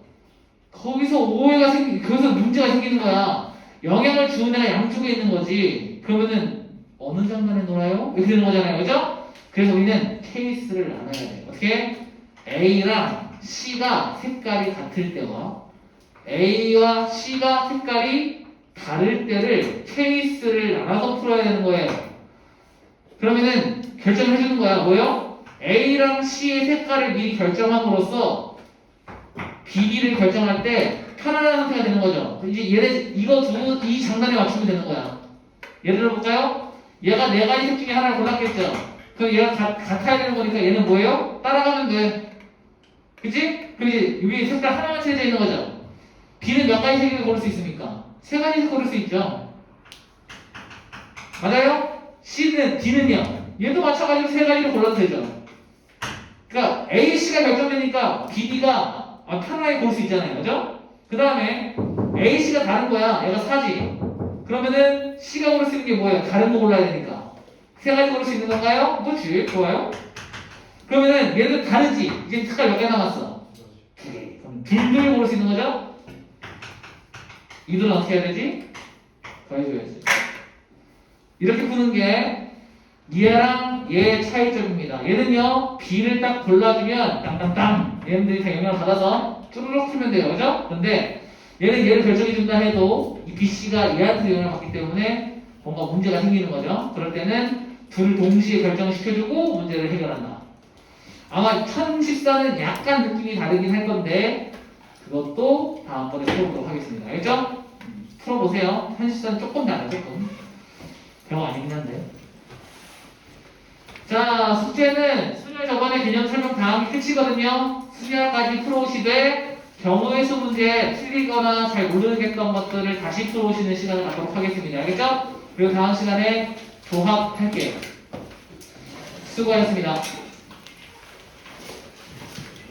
거기서 거기서 문제가 생기는 거야. 영향을 주는 애가 양쪽에 있는 거지. 그러면은 어느 장단에 놀아요? 이렇게 되는 거잖아요. 그죠? 그래서 우리는 케이스를 나눠야 돼. 어떻게? A랑 C가 색깔이 같을 때와 A와 C가 색깔이 다를 때를 케이스를 나눠서 풀어야 되는 거예요. 그러면은 결정을 해주는 거야. 뭐요? A랑 C의 색깔을 미리 결정함으로써 BD를 결정할 때 편안한 상태가 되는 거죠. 이제 얘네 이 장단에 맞추면 되는 거야. 예를 들어볼까요? 얘가 4가지 색 중에 하나를 골랐겠죠. 그럼 얘가 같아야 되는 거니까 얘는 뭐예요? 따라가면 돼. 그치? 그럼 이제 위에 색깔 하나만 채워져 있는 거죠. B는 몇 가지 색을 고를 수 있습니까? 3가지 색 고를 수 있죠. 맞아요? D는요. 얘도 마찬가지로 3가지를 골라도 되죠. 그러니까 A, C가 결정되니까 BD가 편하게 고를 수 있잖아요. 그죠? 그 다음에 A, C가 다른 거야. 얘가 4지. 그러면은 C가 고를 수 있는 게 뭐예요? 다른 거 골라야 되니까. 3가지 고를 수 있는 건가요? 그렇지. 좋아요. 그러면은 얘들 다르지. 이제 색깔 몇 개 남았어? 2개. 그럼 둘 고를 수 있는 거죠? 이들은 어떻게 해야 되지? 더해줘야지. 이렇게 푸는 게 얘랑 얘의 차이점입니다. 얘는요, B를 딱 골라주면 땅땅땅 얘네들이 다 영향을 받아서 쭈르륵 풀면 돼요. 그죠? 근데 얘는 얘를 결정해준다 해도 이 BC가 얘한테 영향을 받기 때문에 뭔가 문제가 생기는 거죠. 그럴 때는 둘을 동시에 결정시켜주고 문제를 해결한다. 아마 1014는 약간 느낌이 다르긴 할 건데 그것도 다음번에 풀어보도록 하겠습니다. 알겠죠? 풀어보세요. 1014는 조금 달라요. 조금. 병 아니긴 한데. 자, 숙제는 수녀 저번에 개념 설명 다음이 끝이거든요. 수녀까지 풀어오시되 경우의 수 문제 틀리거나 잘 모르겠던 것들을 다시 풀어오시는 시간을 갖도록 하겠습니다. 알겠죠? 그리고 다음 시간에 조합할게요. 수고하셨습니다.